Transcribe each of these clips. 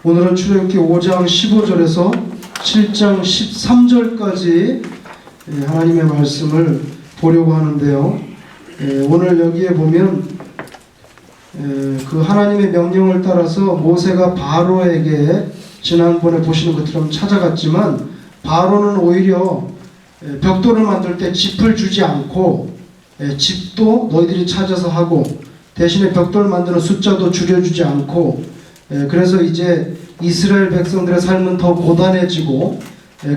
오늘은 출애굽기 5장 15절에서 7장 13절까지 하나님의 말씀을 보려고 하는데요. 오늘 여기에 보면 그 하나님의 명령을 따라서 모세가 바로에게 지난번에 보시는 것처럼 찾아갔지만 바로는 오히려 벽돌을 만들 때 짚을 주지 않고 짚도 너희들이 찾아서 하고 대신에 벽돌 만드는 숫자도 줄여주지 않고 그래서 이제 이스라엘 백성들의 삶은 더 고단해지고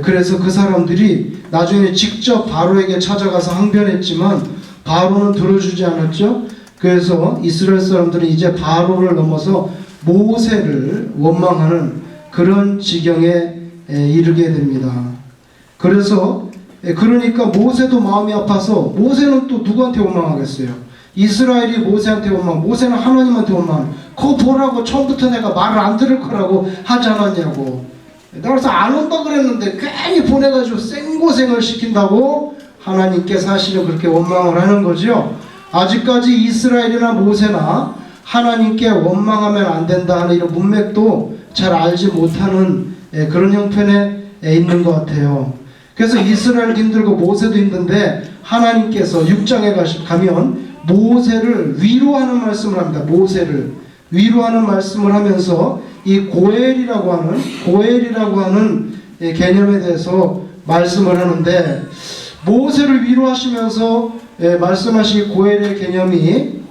그래서 그 사람들이 나중에 직접 바로에게 찾아가서 항변했지만 바로는 들어주지 않았죠. 그래서 이스라엘 사람들은 이제 바로를 넘어서 모세를 원망하는 그런 지경에 이르게 됩니다. 그러니까 모세도 마음이 아파서 모세는 또 누구한테 원망하겠어요? 이스라엘이 모세한테 원망, 모세는 하나님한테 원망. 그거 보라고 처음부터 내가 말을 안 들을 거라고 하지 않았냐고. 내가 그래서 안 온다 그랬는데 괜히 보내가지고 생고생을 시킨다고 하나님께 사실은 그렇게 원망을 하는 거죠. 아직까지 이스라엘이나 모세나 하나님께 원망하면 안 된다 하는 이런 문맥도 잘 알지 못하는 그런 형편에 있는 것 같아요. 그래서 이스라엘도 힘들고 모세도 힘든데 하나님께서 6장에 가면 모세를 위로하는 말씀을 합니다. 모세를 위로하는 말씀을 하면서 이 고엘이라고 하는 개념에 대해서 말씀을 하는데 모세를 위로하시면서 말씀하신 고엘의 개념이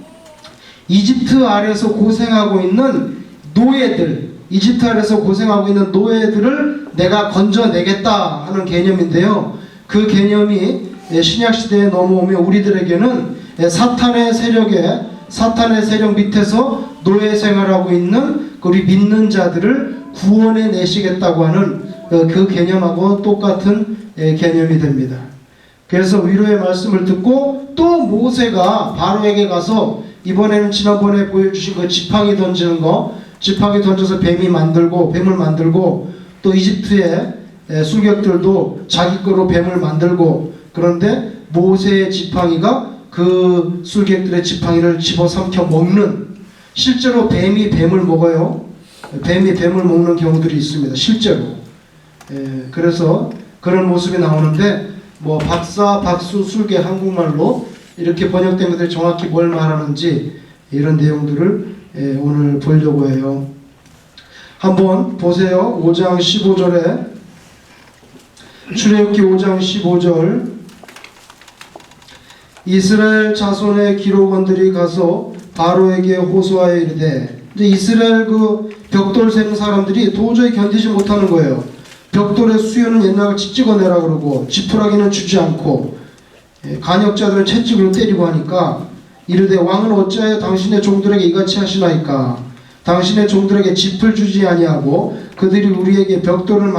이집트 아래서 고생하고 있는 노예들, 이집트 아래서 고생하고 있는 노예들을 내가 건져내겠다 하는 개념인데요. 그 개념이 신약시대에 넘어오면 우리들에게는 사탄의 세력 밑에서 노예 생활하고 있는 우리 믿는 자들을 구원해 내시겠다고 하는 그 개념하고 똑같은 개념이 됩니다. 그래서 위로의 말씀을 듣고 또 모세가 바로에게 가서 이번에는 지난번에 보여주신 그 지팡이 던지는 거, 지팡이 던져서 뱀을 만들고 또 이집트의 술객들도 자기 거로 뱀을 만들고 그런데 모세의 지팡이가 그 술객들의 지팡이를 집어삼켜 먹는, 실제로 뱀이 뱀을 먹어요. 뱀이 뱀을 먹는 경우들이 있습니다. 실제로. 그래서 그런 모습이 나오는데 뭐 박사, 박수, 술객 한국말로 이렇게 번역된 것들이 정확히 뭘 말하는지 이런 내용들을 오늘 보려고 해요. 한번 보세요. 5장 15절에 출애굽기 5장 15절 이스라엘 자손의 기록원들이 가서 바로에게 호소하여 이르되, 이제 이스라엘 그 벽돌 세는 사람들이 도저히 견디지 못하는 거예요. 벽돌의 수요는 옛날같이 찍어내라 그러고 지푸라기는 주지 않고 간역자들은 채찍으로 때리고 하니까 이르되 왕은 어찌하여 당신의 종들에게 이같이 하시나이까? 당신의 종들에게 짚을 주지 아니하고 그들이 우리에게 벽돌을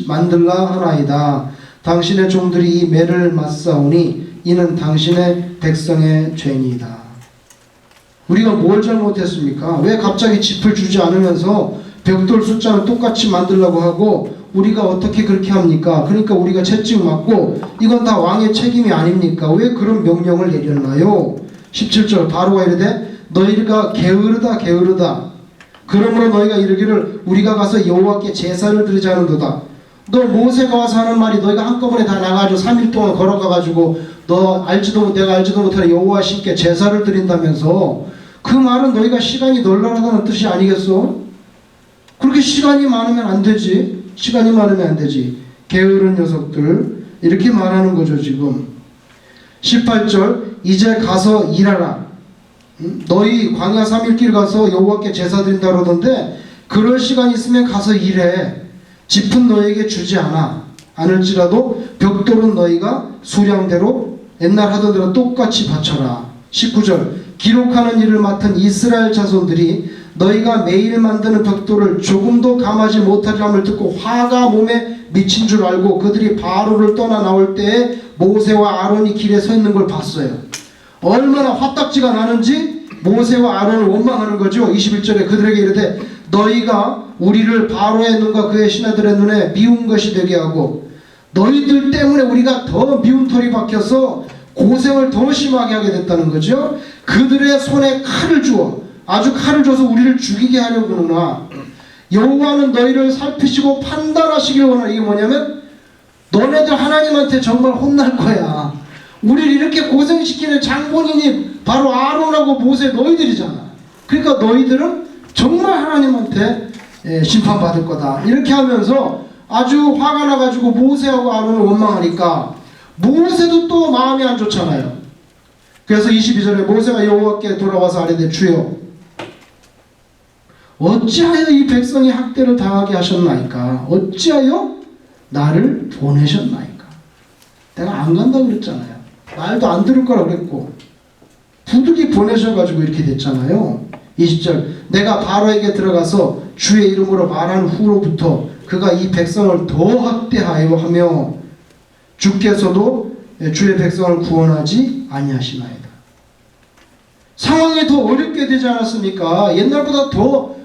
만들라 하나이다. 당신의 종들이 이 매를 맞사오니 이는 당신의 백성의 죄니이다. 우리가 뭘 잘못했습니까? 왜 갑자기 짚을 주지 않으면서 벽돌 숫자는 똑같이 만들려고 하고 우리가 어떻게 그렇게 합니까? 그러니까 우리가 채찍 맞고 이건 다 왕의 책임이 아닙니까? 왜 그런 명령을 내렸나요? 17절 바로가 이르되 너희가 게으르다 그러므로 너희가 이르기를 우리가 가서 여호와께 제사를 드리자 하는도다. 너 모세가 와서 하는 말이 너희가 한꺼번에 다 나가지고 3일 동안 걸어가가지고 내가 알지도 못하는 여호와 신께 제사를 드린다면서 그 말은 너희가 시간이 널널하다는 뜻이 아니겠어? 그렇게 시간이 많으면 안 되지. 게으른 녀석들 이렇게 말하는 거죠 지금. 18절 이제 가서 일하라. 너희 광야 3일길 가서 여호와께 제사 드린다 그러던데 그럴 시간 있으면 가서 일해. 짚은 너에게 주지 않을지라도 벽돌은 너희가 수량대로 옛날 하던 대로 똑같이 바쳐라. 19절 기록하는 일을 맡은 이스라엘 자손들이 너희가 매일 만드는 벽돌을 조금도 감하지 못하리함을 듣고 화가 몸에 미친 줄 알고 그들이 바로를 떠나 나올 때에 모세와 아론이 길에 서 있는 걸 봤어요. 얼마나 화딱지가 나는지 모세와 아론을 원망하는 거죠. 21절에 그들에게 이르되 너희가 우리를 바로의 눈과 그의 신하들의 눈에 미운 것이 되게 하고 너희들 때문에 우리가 더 미운 털이 박혀서 고생을 더 심하게 하게 됐다는 거죠. 그들의 손에 칼을 주어 아주 칼을 줘서 우리를 죽이게 하려고 하구나. 여호와는 너희를 살피시고 판단하시길 원하는, 이게 뭐냐면 너네들 하나님한테 정말 혼날 거야. 우리를 이렇게 고생시키는 장본인이 바로 아론하고 모세 너희들이잖아. 그러니까 너희들은 정말 하나님한테 심판받을 거다. 이렇게 하면서 아주 화가 나가지고 모세하고 아론을 원망하니까 모세도 또 마음이 안 좋잖아요. 그래서 22절에 모세가 여호와께 돌아와서 아뢰되 주여 어찌하여 이 백성이 학대를 당하게 하셨나이까? 어찌하여 나를 보내셨나이까? 내가 안 간다고 그랬잖아요. 말도 안 들을 거라 그랬고 부득이 보내셔가지고 이렇게 됐잖아요. 20절 내가 바로에게 들어가서 주의 이름으로 말한 후로부터 그가 이 백성을 더 학대하여 하며 주께서도 주의 백성을 구원하지 아니하시나이다. 상황이 더 어렵게 되지 않았습니까? 옛날보다 더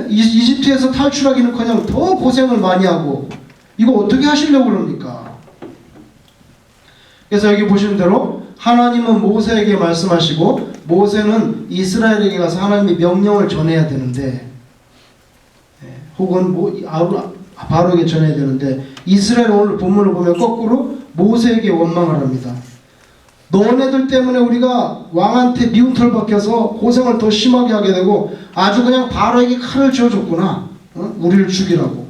이집트에서 탈출하기는커녕 더 고생을 많이 하고 이거 어떻게 하시려고 그럽니까? 그래서 여기 보시는 대로 하나님은 모세에게 말씀하시고 모세는 이스라엘에게 가서 하나님의 명령을 전해야 되는데 혹은 바로에게 전해야 되는데 이스라엘 오늘 본문을 보면 거꾸로 모세에게 원망을 합니다. 너네들 때문에 우리가 왕한테 미운 털 박혀서 고생을 더 심하게 하게 되고 아주 그냥 바로에게 칼을 쥐어줬구나. 우리를 죽이라고.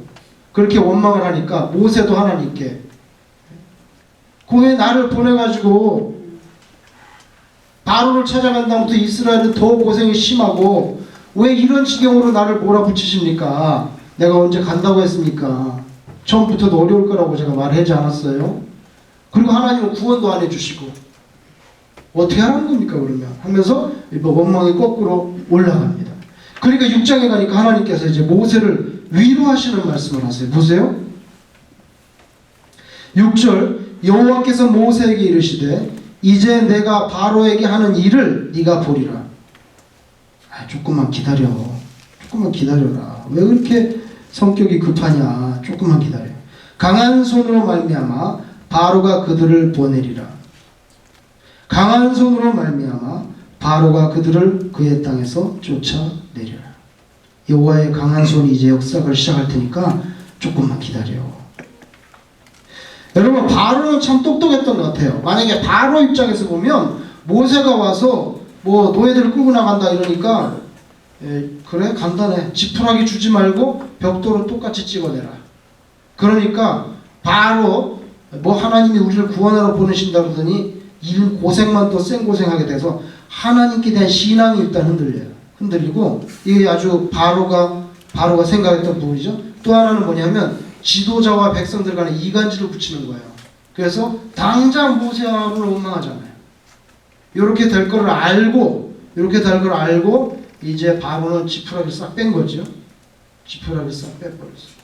그렇게 원망을 하니까 모세도 하나님께 왜 나를 보내가지고 바로를 찾아간 다음부터 이스라엘은 더 고생이 심하고 왜 이런 지경으로 나를 몰아붙이십니까? 내가 언제 간다고 했습니까? 처음부터도 어려울 거라고 제가 말하지 않았어요? 그리고 하나님은 구원도 안 해주시고 어떻게 하라는 겁니까 그러면? 하면서 원망이 거꾸로 올라갑니다. 그러니까 6장에 가니까 하나님께서 이제 모세를 위로하시는 말씀을 하세요. 보세요. 6절 여호와께서 모세에게 이르시되 이제 내가 바로에게 하는 일을 네가 보리라. 조금만 기다려. 조금만 기다려라. 왜 그렇게 성격이 급하냐. 조금만 기다려. 강한 손으로 말미암아 바로가 그들을 보내리라. 강한 손으로 말미암아 바로가 그들을 그의 땅에서 쫓아내리라. 여호와의 강한 손이 이제 역사를 시작할 테니까 조금만 기다려. 여러분 바로는 참 똑똑했던 것 같아요. 만약에 바로 입장에서 보면 모세가 와서 뭐 노예들을 끌고 나간다 이러니까 그래 간단해. 지푸라기 주지 말고 벽돌을 똑같이 찍어내라. 그러니까 바로 뭐 하나님이 우리를 구원하러 보내신다 그러더니 일 고생만 더 센 고생하게 돼서 하나님께 대한 신앙이 일단 흔들리고 이게 아주 바로가 생각했던 부분이죠. 또 하나는 뭐냐면 지도자와 백성들 간에 이간질을 붙이는 거예요. 그래서 당장 모세와 아론을 원망하잖아요. 이렇게 될 걸 알고 이제 바로는 지푸라기를 싹 뺀 거죠. 지푸라기를 싹 빼버렸어요.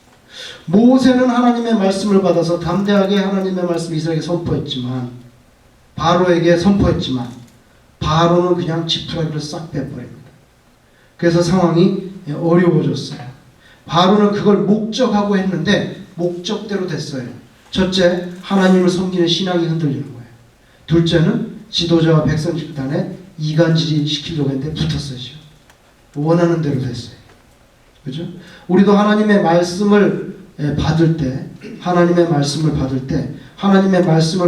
모세는 하나님의 말씀을 받아서 담대하게 하나님의 말씀을 이스라엘에게 바로에게 선포했지만 바로는 그냥 지푸라기를 싹 빼버립니다. 그래서 상황이 어려워졌어요. 바로는 그걸 목적하고 했는데 목적대로 됐어요. 첫째, 하나님을 섬기는 신앙이 흔들리는 거예요. 둘째는 지도자와 백성 집단에 이간질이 시키려고 했는데 붙었어요. 원하는 대로 됐어요. 그죠? 우리도 하나님의 말씀을 받을 때 하나님의 말씀을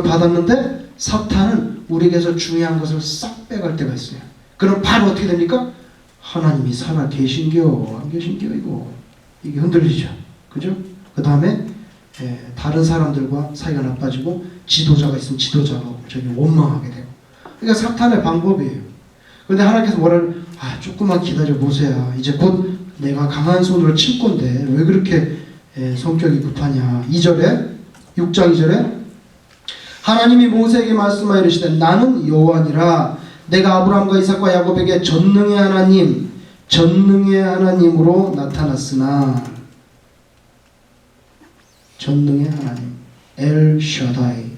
받았는데 사탄은 우리에게서 중요한 것을 싹 빼갈 때가 있어요. 그럼 바로 어떻게 됩니까? 하나님이 살아 계신겨 안 계신겨 이게 흔들리죠. 그죠? 그 다음에 다른 사람들과 사이가 나빠지고 지도자가 있으면 지도자가 저기 원망하게 되고. 그러니까 사탄의 방법이에요. 그런데 하나님께서 뭐를 조금만 기다려 모세야. 이제 곧 내가 강한 손으로 칠 건데 왜 그렇게 성격이 급하냐. 6장 2절에 하나님이 모세에게 말씀하여 이르시되 나는 여호와니라. 내가 아브라함과 이삭과 야곱에게 전능의 하나님으로 나타났으나 전능의 하나님 엘샤다이.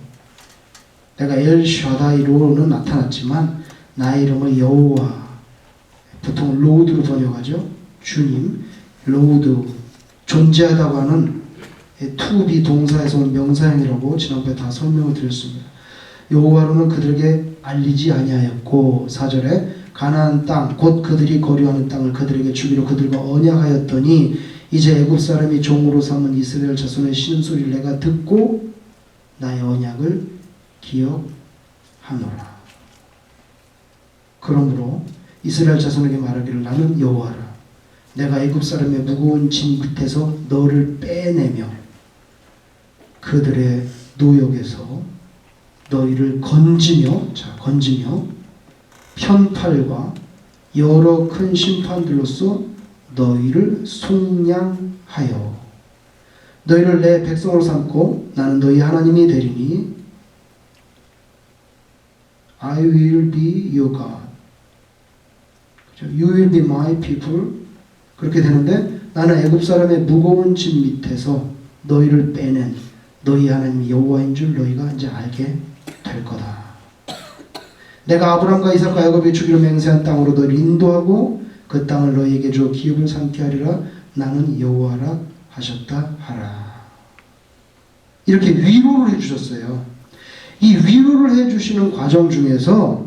내가 엘샤다이로는 나타났지만 나의 이름을 여호와, 보통 로드로 번역하죠. 주님, 로드, 존재하다고 하는 투비 동사에서 온 명사형이라고 지난번에 다 설명을 드렸습니다. 여호와로는 그들에게 알리지 아니하였고 4절에 가나안 땅 곧 그들이 거류하는 땅을 그들에게 주기로 그들과 언약하였더니 이제 애굽 사람이 종으로 삼은 이스라엘 자손의 신음소리를 내가 듣고 나의 언약을 기억하노라. 그러므로 이스라엘 자손에게 말하기를 나는 여호와라. 내가 애굽 사람의 무거운 짐 끝에서 너를 빼내며 그들의 노역에서 너희를 건지며 편팔과 여러 큰 심판들로서 너희를 속량하여 너희를 내 백성으로 삼고 나는 너희 하나님이 되리니 I will be your God. You will be my people. 그렇게 되는데 나는 애굽 사람의 무거운 짐 밑에서 너희를 빼낸 너희 하나님이 여호와인 줄 너희가 이제 알게 될 거다. 내가 아브람과 이삭과 야곱에게 주기로 맹세한 땅으로 너희를 인도하고 그 땅을 너희에게 줘 기업을 삼게 하리라. 나는 여호와라 하셨다 하라. 이렇게 위로를 해주셨어요. 이 위로를 해주시는 과정 중에서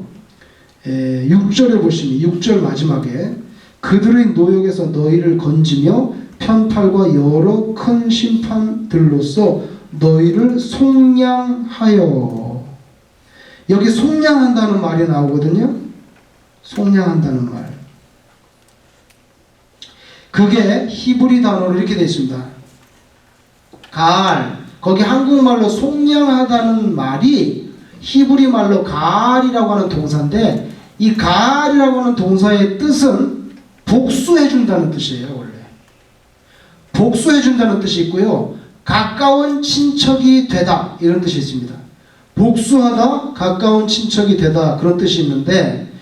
6절에 보시면 6절 마지막에 그들의 노역에서 너희를 건지며 편팔과 여러 큰 심판들로서 너희를 속량하여. 여기 속량한다는 말이 나오거든요. 속량한다는 말. 그게 히브리 단어로 이렇게 되어 있습니다. 가알. 거기 한국말로 속량하다는 말이 히브리 말로 가알이라고 하는 동사인데 이 가알이라고 하는 동사의 뜻은 복수해준다는 뜻이에요. 원래 복수해준다는 뜻이 있고요. 가까운 친척이 되다 이런 뜻이 있습니다. 복수하다, 가까운 친척이 되다 그런 뜻이 있는데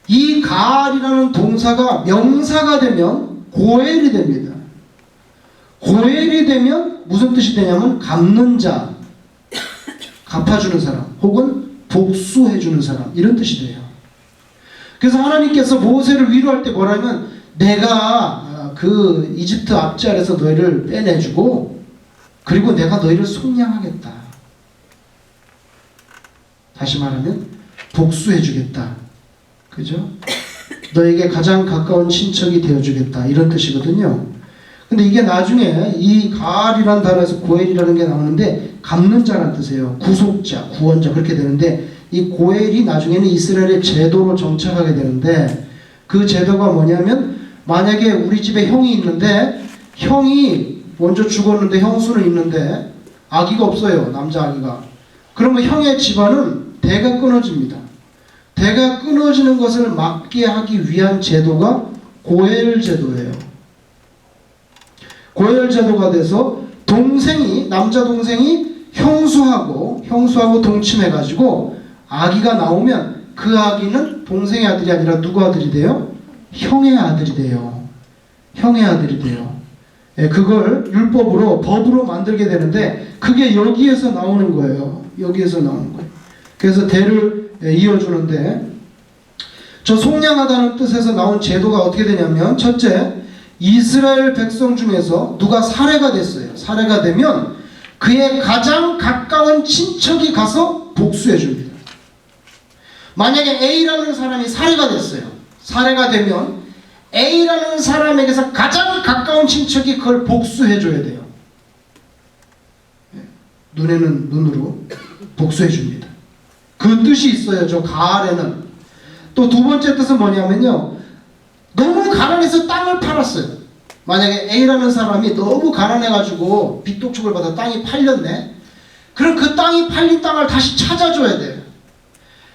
이 가알이라는 동사가 명사가 되면 고엘이 됩니다. 고엘이 되면 무슨 뜻이 되냐면 갚는 자, 갚아주는 사람 혹은 복수해주는 사람 이런 뜻이 돼요. 그래서 하나님께서 모세를 위로할 때 뭐라면 내가 그 이집트 압제 아래서 너희를 빼내주고 그리고 내가 너희를 속량하겠다. 다시 말하면 복수해주겠다. 그죠? 너에게 가장 가까운 친척이 되어주겠다. 이런 뜻이거든요. 근데 이게 나중에 이 가알이라는 단어에서 고엘이라는 게 나오는데 갚는 자란 뜻이에요. 구속자, 구원자 그렇게 되는데 이 고엘이 나중에는 이스라엘의 제도로 정착하게 되는데 그 제도가 뭐냐면 만약에 우리 집에 형이 있는데 형이 먼저 죽었는데 형수는 있는데 아기가 없어요. 남자 아기가. 그러면 형의 집안은 대가 끊어집니다. 대가 끊어지는 것을 막게 하기 위한 제도가 고엘 제도예요. 고엘 제도가 돼서 동생이 남자 동생이 형수하고 동침해가지고 아기가 나오면 그 아기는 동생의 아들이 아니라 누구 아들이 돼요? 형의 아들이 돼요. 형의 아들이 돼요. 그걸 율법으로 법으로 만들게 되는데 그게 여기에서 나오는 거예요. 여기에서 나오는 거예요. 그래서 대를 이어주는데 저 속량하다는 뜻에서 나온 제도가 어떻게 되냐면 첫째 이스라엘 백성 중에서 누가 살해가 됐어요. 살해가 되면 그의 가장 가까운 친척이 가서 복수해 줍니다. 만약에 A라는 사람이 살해가 됐어요. 살해가 되면 A라는 사람에게서 가장 가까운 친척이 그걸 복수해 줘야 돼요. 눈에는 눈으로 복수해 줍니다. 그 뜻이 있어요. 저 가알에는. 또 두 번째 뜻은 뭐냐면요. 너무 가난해서 땅을 팔았어요. 만약에 A라는 사람이 너무 가난해가지고 빚독촉을 받아 땅이 팔렸네. 그럼 그 땅이 팔린 땅을 다시 찾아줘야 돼요.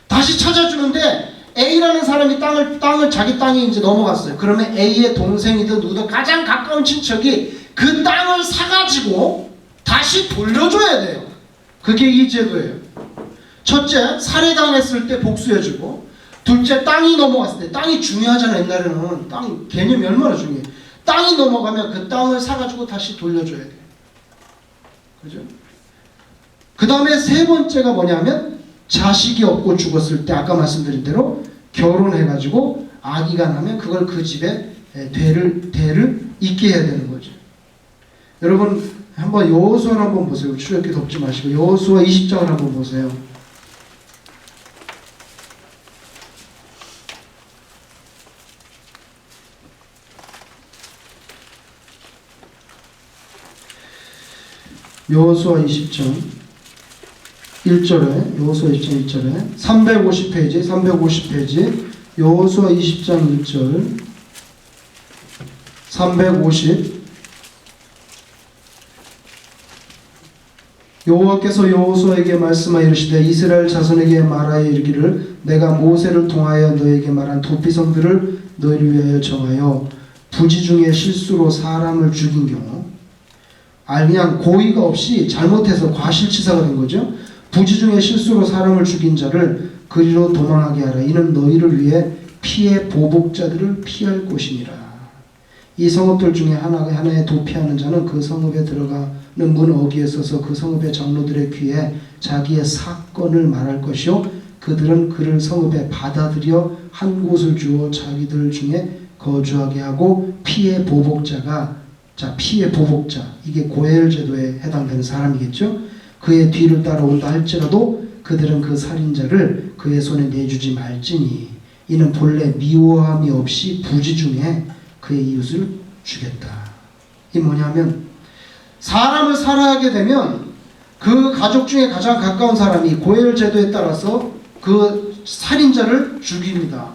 다시 찾아주는데 A라는 사람이 땅을 자기 땅이 이제 넘어갔어요. 그러면 A의 동생이든 누구든 가장 가까운 친척이 그 땅을 사가지고 다시 돌려줘야 돼요. 그게 이 제도예요. 첫째, 살해당했을 때 복수해주고, 둘째, 땅이 넘어갔을 때, 땅이 중요하잖아요. 옛날에는 땅 개념이 얼마나 중요해요. 땅이 넘어가면 그 땅을 사가지고 다시 돌려줘야 돼요. 그죠? 그 다음에 세 번째가 뭐냐면 자식이 없고 죽었을 때 아까 말씀드린 대로 결혼해가지고 아기가 나면 그걸 그 집에 대를 잇게 해야 되는 거죠. 여러분 한번 여호수아를 한번 보세요. 출애굽기 덮지 마시고 여호수아 20장을 한번 보세요. 여호수아 20장 1절에, 여호수아 20장 1절에 350페이지 여호수아 20장 1절 350 여호와께서 여호수아에게 말씀하여 이르시되 이스라엘 자손에게 말하여 이르기를 내가 모세를 통하여 너에게 말한 도피성들을 너희를 위하여 정하여 부지 중에 실수로 사람을 죽인 경우 그냥 고의가 없이 잘못해서 과실치사가 된 거죠. 부지 중에 실수로 사람을 죽인 자를 그리로 도망하게 하라. 이는 너희를 위해 피해 보복자들을 피할 곳이니라. 이 성읍들 중에 하나에 도피하는 자는 그 성읍에 들어가는 문 어귀에 서서 그 성읍의 장로들의 귀에 자기의 사건을 말할 것이요 그들은 그를 성읍에 받아들여 한 곳을 주어 자기들 중에 거주하게 하고 피해 보복자 이게 고엘 제도에 해당되는 사람이겠죠. 그의 뒤를 따라온다 할지라도 그들은 그 살인자를 그의 손에 내주지 말지니 이는 본래 미워함이 없이 부지 중에 그의 이웃을 죽였다. 이 뭐냐면 사람을 살해하게 되면 그 가족 중에 가장 가까운 사람이 고엘 제도에 따라서 그 살인자를 죽입니다.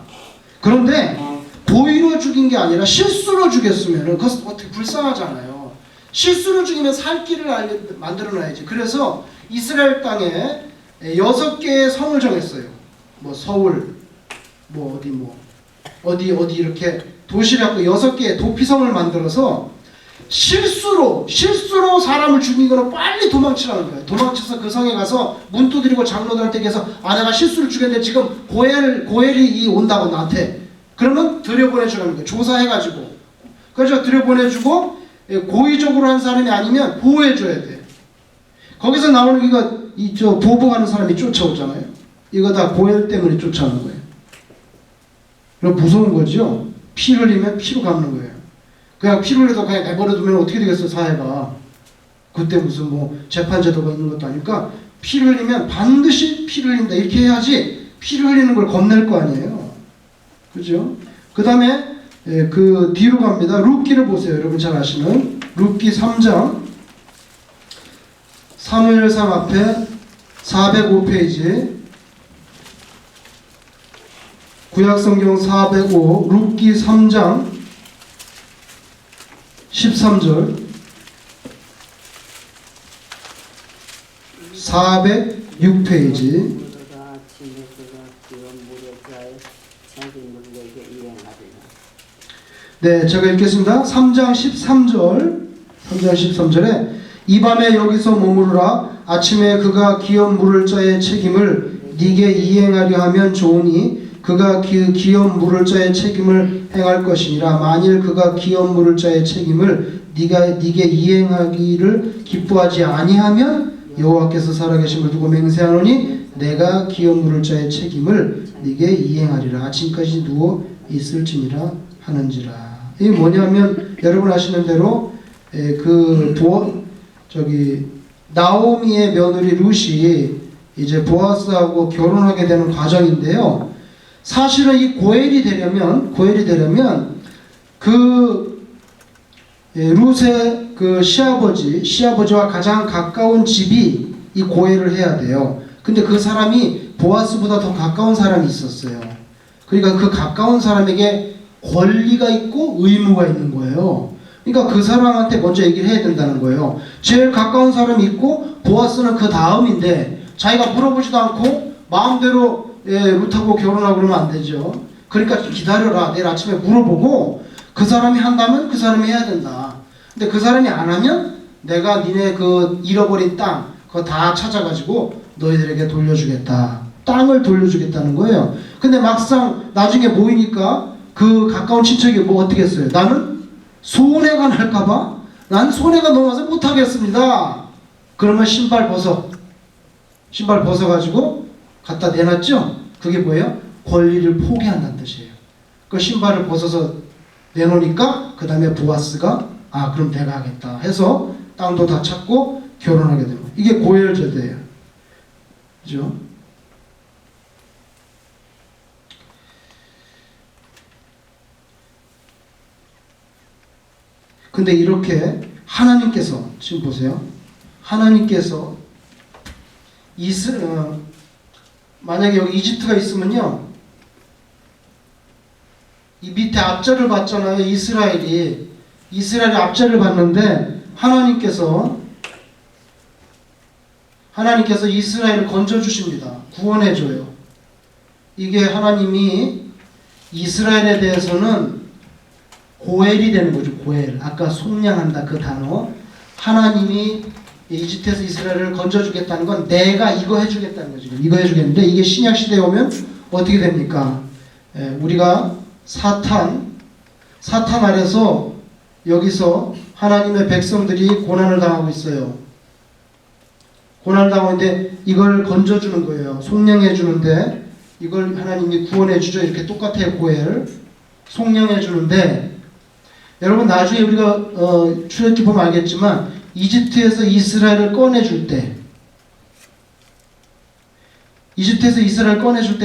그런데 고의로 죽인 게 아니라 실수로 죽였으면 그것은 어떻게 불쌍하잖아요. 실수로 죽이면 살 길을 만들어놔야지. 그래서 이스라엘 땅에 6개의 성을 정했어요. 뭐 서울, 뭐 어디 이렇게 도시를 갖고 6개의 도피성을 만들어서 실수로 사람을 죽인 거는 빨리 도망치라는 거예요. 도망쳐서 그 성에 가서 문 두드리고 장로들한테 얘기해서 내가 실수를 죽였는데 지금 고엘이 온다고 나한테. 그러면 들여보내주라는 거예요. 조사해가지고. 그래서 들여보내주고 고의적으로 한 사람이 아니면 보호해줘야 돼. 거기서 나오는 이거 보복하는 사람이 쫓아오잖아요. 이거 다 고엘 때문에 쫓아오는 거예요. 그럼 무서운 거죠. 피 흘리면 피로 갚는 거예요. 그냥 피 흘려도 그냥 내버려두면 어떻게 되겠어 사회가. 그때 무슨 재판제도가 있는 것도 아니까 피 흘리면 반드시 피 흘린다 이렇게 해야지 피를 흘리는 걸 겁낼 거 아니에요. 그죠? 그 다음에 그 뒤로 갑니다. 룻기를 보세요. 여러분 잘 아시는 룻기 3장 사무엘상 앞에 405페이지 구약성경 405 룻기 3장 13절 406페이지 네, 제가 읽겠습니다. 3장 13절에 이 밤에 여기서 머무르라. 아침에 그가 기업 물을 자의 책임을 네게 이행하려 하면 좋으니 그가 그 기업 물을 자의 책임을 행할 것이니라. 만일 그가 기업 물을 자의 책임을 네게 이행하기를 기뻐하지 아니하면 여호와께서 살아계심을 두고 맹세하노니 내가 기업 물을 자의 책임을 네게 이행하리라. 아침까지 누워 있을지니라 하는지라. 이게 뭐냐면 여러분 아시는 대로 나오미의 며느리 룻이 이제 보아스하고 결혼하게 되는 과정인데요. 사실은 이 고엘이 되려면 룻의 그 시아버지와 가장 가까운 집이 이 고엘을 해야 돼요. 근데 그 사람이 보아스보다 더 가까운 사람이 있었어요. 그러니까 그 가까운 사람에게 권리가 있고 의무가 있는 거예요. 그러니까 그 사람한테 먼저 얘기를 해야 된다는 거예요. 제일 가까운 사람이 있고 보아스는 그 다음인데 자기가 물어보지도 않고 마음대로 룻하고 결혼하고 그러면 안 되죠. 그러니까 기다려라. 내일 아침에 물어보고 그 사람이 한다면 그 사람이 해야 된다. 근데 그 사람이 안 하면 내가 니네 그 잃어버린 땅 그거 다 찾아가지고 너희들에게 돌려주겠다. 땅을 돌려주겠다는 거예요. 근데 막상 나중에 모이니까 그 가까운 친척이 어떻게 했어요? 나는 손해가 날까봐 난 손해가 넘어서 못하겠습니다. 그러면 신발 벗어가지고 갖다 내놨죠? 그게 뭐예요? 권리를 포기한다는 뜻이에요. 그 신발을 벗어서 내놓으니까 그 다음에 보아스가 그럼 내가 하겠다 해서 땅도 다 찾고 결혼하게 되는 거예요. 이게 고엘 제도예요. 그죠? 근데 이렇게 하나님께서 지금 보세요. 하나님께서 만약에 여기 이집트가 있으면요, 이 밑에 압제를 받잖아요. 이스라엘이 압제를 받는데 하나님께서 이스라엘을 건져주십니다. 구원해줘요. 이게 하나님이 이스라엘에 대해서는 고엘이 되는 거죠. 고엘. 아까 속량한다 그 단어. 하나님이 이집트에서 이스라엘을 건져주겠다는 건 내가 이거 해주겠다는 거죠. 이거 해주겠는데 이게 신약시대에 오면 어떻게 됩니까? 우리가 사탄 아래서 여기서 하나님의 백성들이 고난을 당하고 있어요. 고난을 당하고 있는데 이걸 건져주는 거예요. 속량해 주는데 이걸 하나님이 구원해 주죠. 이렇게 똑같아요. 고엘. 속량해 주는데 여러분 나중에 우리가 출애굽기 보면 알겠지만 이집트에서 이스라엘을 꺼내줄 때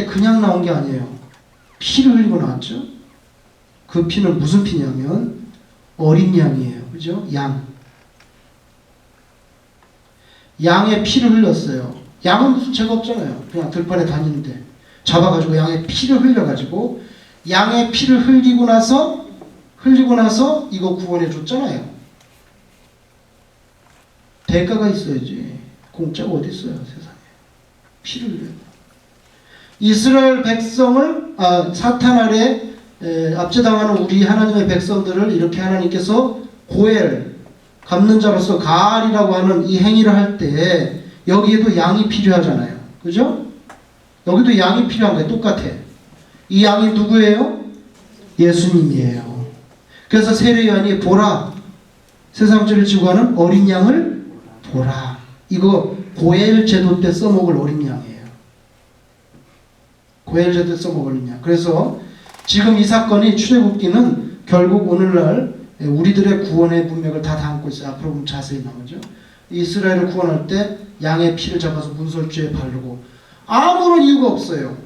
그냥 나온 게 아니에요. 피를 흘리고 나왔죠. 그 피는 무슨 피냐면 어린 양이에요. 그죠? 양의 피를 흘렸어요. 양은 무슨 죄가 없잖아요. 그냥 들판에 다니는데 잡아가지고 양의 피를 흘려가지고 양의 피를 흘리고 나서 이거 구원해 줬잖아요. 대가가 있어야지. 공짜가 어디 있어요, 세상에. 피를 흘려야 돼. 이스라엘 백성을 사탄 아래 압제당하는 우리 하나님의 백성들을 이렇게 하나님께서 고엘, 갚는 자로서 가알이라고 하는 이 행위를 할 때 여기에도 양이 필요하잖아요. 그죠? 여기도 양이 필요한 거예요. 똑같아. 이 양이 누구예요? 예수님이에요. 그래서 세례요한이 보라, 세상 죄를 지고 가는 어린 양을 보라. 이거 고엘 제도 때 써먹을 어린 양이에요. 고엘 제도 때 써먹을 어린 양. 그래서 지금 이 사건이 출애굽기는 결국 오늘날 우리들의 구원의 문맥을 다 담고 있어요. 앞으로 보면 자세히 나오죠. 이스라엘을 구원할 때 양의 피를 잡아서 문설주에 바르고 아무런 이유가 없어요.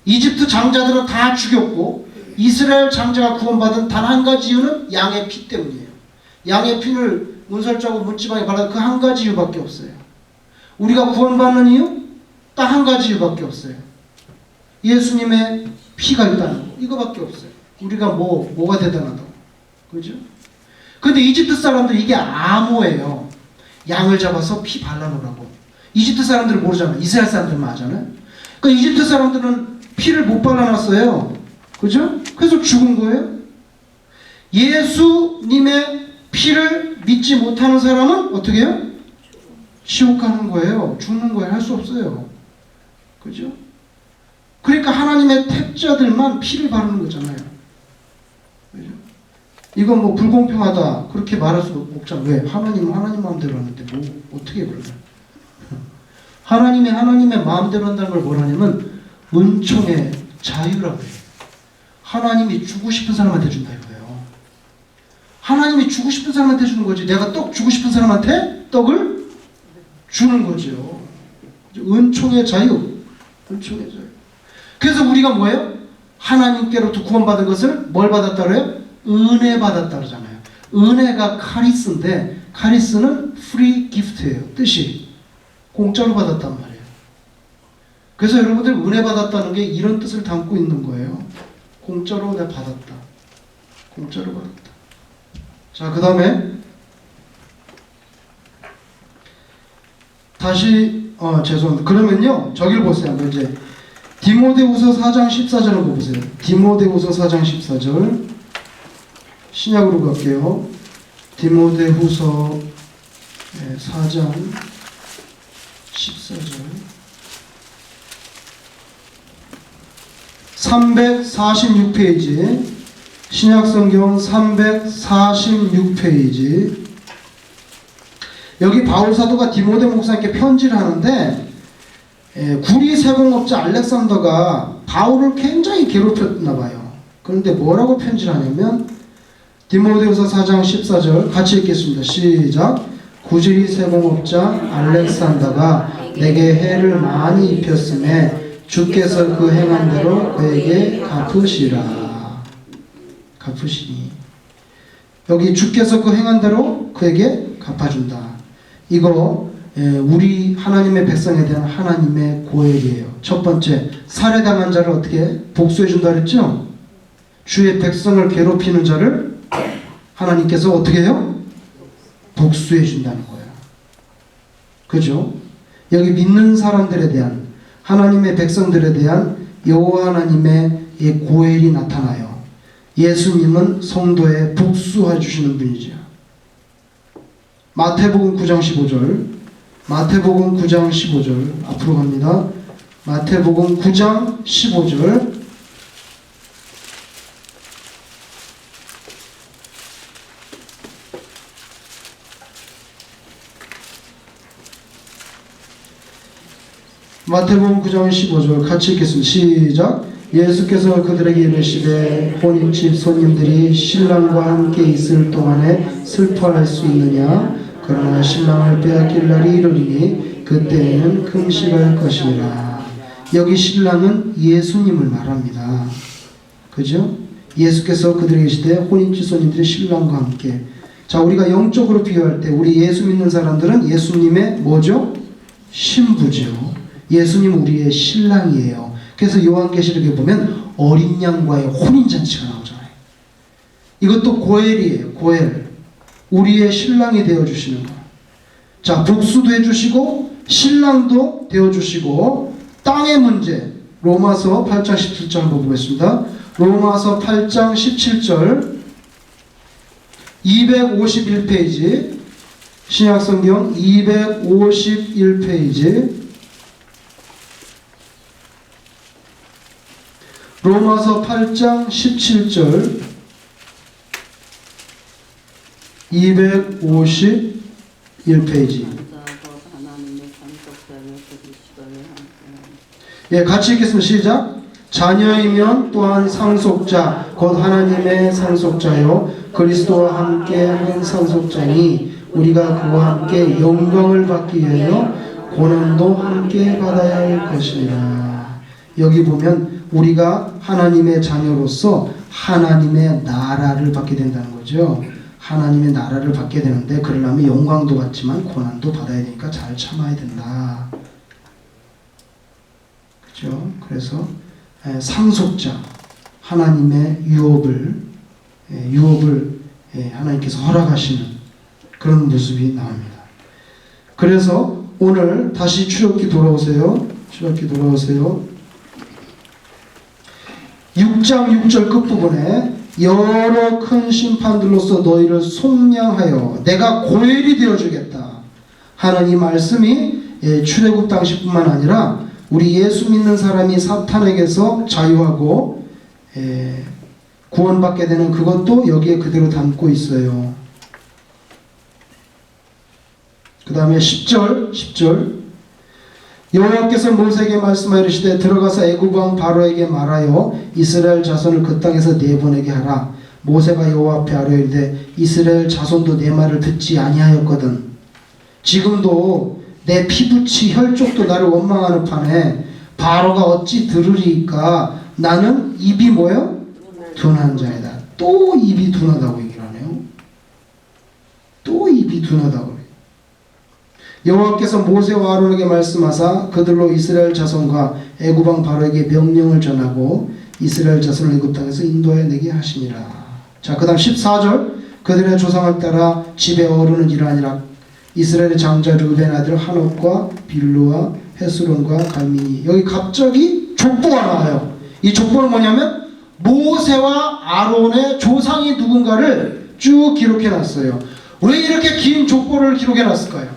이집트 장자들은 다 죽였고 이스라엘 장자가 구원받은 단 한 가지 이유는 양의 피 때문이에요. 양의 피를 문설주하고 문지방에 발라 그 한 가지 이유밖에 없어요. 우리가 구원받는 이유? 딱 한 가지 이유밖에 없어요. 예수님의 피가 있다는 거. 이거밖에 없어요. 우리가 뭐가 대단하다고. 그죠? 근데 이집트 사람들이 이게 암호예요. 양을 잡아서 피 발라놓으라고. 이집트 사람들은 모르잖아요. 이스라엘 사람들만 하잖아요. 그러니까 이집트 사람들은 피를 못 발라놨어요. 그죠? 그래서 죽은 거예요. 예수님의 피를 믿지 못하는 사람은 어떻게 해요? 지옥 가는 거예요. 죽는 거예요. 할 수 없어요. 그죠? 그러니까 하나님의 택자들만 피를 바르는 거잖아요. 그죠? 이건 뭐 불공평하다 그렇게 말할 수도 없잖아요. 왜? 하나님은 하나님 마음대로 하는데 뭐 어떻게 그러냐. 하나님의 마음대로 한다는 걸 뭐라냐면 은총의 자유라고 해요. 하나님이 주고 싶은 사람한테 준다 이거예요. 하나님이 주고 싶은 사람한테 주는 거지. 내가 떡 주고 싶은 사람한테 떡을 주는 거죠. 은총의 자유. 은총의 자유. 그래서 우리가 뭐예요? 하나님께로부터 구원받은 것을 뭘 받았다 그래요? 은혜 받았다 그러잖아요. 은혜가 카리스인데 카리스는 free gift예요. 뜻이 공짜로 받았단 말이에요. 그래서 여러분들 은혜 받았다는 게 이런 뜻을 담고 있는 거예요. 공짜로 내가 받았다. 공짜로 받았다. 자, 그 다음에 다시 죄송합니다. 그러면요 저기를 보세요. 이제 디모데후서 4장 14절을 보세요. 디모데후서 4장 14절 신약으로 갈게요. 디모데후서 4장 14절 346페이지 신약성경 346페이지 여기 바울사도가 디모데 목사님께 편지를 하는데 구리 세공업자 알렉산더가 바울을 굉장히 괴롭혔나 봐요. 그런데 뭐라고 편지를 하냐면 디모데후서 4장 14절 같이 읽겠습니다. 시작. 구리 세공업자 알렉산더가 내게 해를 많이 입혔음에 주께서 그 행한 대로 그에게 갚으시라. 갚으시니 여기 주께서 그 행한 대로 그에게 갚아준다. 이거 우리 하나님의 백성에 대한 하나님의 고혈이에요. 첫 번째, 살해당한 자를 어떻게 복수해 준다 그랬죠? 주의 백성을 괴롭히는 자를 하나님께서 어떻게 해요? 복수해 준다는 거예요. 그죠? 여기 믿는 사람들에 대한, 하나님의 백성들에 대한 여호와 하나님의 고혈이 나타나요. 예수님은 성도에 복수해 주시는 분이죠. 마태복음 9장 15절, 마태복음 9장 15절 앞으로 갑니다. 마태복음 9장 15절. 마태복음 9장 15절 같이 읽겠습니다. 시작. 예수께서 그들에게 이르시되 혼인집 손님들이 신랑과 함께 있을 동안에 슬퍼할 수 있느냐? 그러나 신랑을 빼앗길 날이 이르리니 그때에는 금식할 것이니라. 여기 신랑은 예수님을 말합니다. 그죠? 예수께서 그들에게 이르시되 혼인집 손님들이 신랑과 함께. 자, 우리가 영적으로 비유할 때 우리 예수 믿는 사람들은 예수님의 뭐죠? 신부죠. 예수님 우리의 신랑이에요. 그래서 요한계시록에 보면 어린 양과의 혼인잔치가 나오잖아요. 이것도 고엘이에요. 고엘. 우리의 신랑이 되어주시는 거예요. 자, 복수도 해주시고 신랑도 되어주시고. 땅의 문제, 로마서 8장 17절 한번 보겠습니다. 로마서 8장 17절 251페이지 신약성경 251페이지 로마서 8장 17절 251페이지. 예, 같이 읽겠습니다. 시작. 자녀이면 또한 상속자 곧 하나님의 상속자요 그리스도와 함께 한 상속자니 우리가 그와 함께 영광을 받기 위하여 고난도 함께 받아야 할 것이니라. 여기 보면 우리가 하나님의 자녀로서 하나님의 나라를 받게 된다는 거죠. 하나님의 나라를 받게 되는데 그러려면 영광도 받지만 고난도 받아야 되니까 잘 참아야 된다. 그렇죠? 그래서 상속자, 하나님의 유업을 하나님께서 허락하시는 그런 모습이 나옵니다. 그래서 오늘 다시 출애굽기 돌아오세요. 출애굽기 돌아오세요. 6장 6절 끝부분에 여러 큰 심판들로서 너희를 속량하여 내가 고엘이 되어주겠다 하는 이 말씀이 출애굽 당시뿐만 아니라 우리 예수 믿는 사람이 사탄에게서 자유하고 구원받게 되는 그것도 여기에 그대로 담고 있어요. 그 다음에 10절 여호와께서 모세에게 말씀하여 이르시되 들어가서 애굽 왕 바로에게 말하여 이스라엘 자손을 그 땅에서 내보내게 하라. 모세가 여호와 앞에 아뢰이르되 이스라엘 자손도 내 말을 듣지 아니하였거든. 지금도 내 피부치 혈족도 나를 원망하는 판에 바로가 어찌 들으리까. 나는 입이 뭐요? 둔한 자이다. 또 입이 둔하다고 얘기를 하네요. 또 입이 둔하다고. 여호와께서 모세와 아론에게 말씀하사 그들로 이스라엘 자손과 애굽 왕 바로에게 명령을 전하고 이스라엘 자손을 애굽 땅에서 인도하여 내게 하시니라. 자, 그 다음 14절 그들의 조상을 따라 집에 어르는 이러하니라. 이스라엘의 장자 르벤 아들 하놉과 빌루와 헤스론과 갈미니. 여기 갑자기 족보가 나와요. 이 족보는 뭐냐면 모세와 아론의 조상이 누군가를 쭉 기록해 놨어요. 왜 이렇게 긴 족보를 기록해 놨을까요?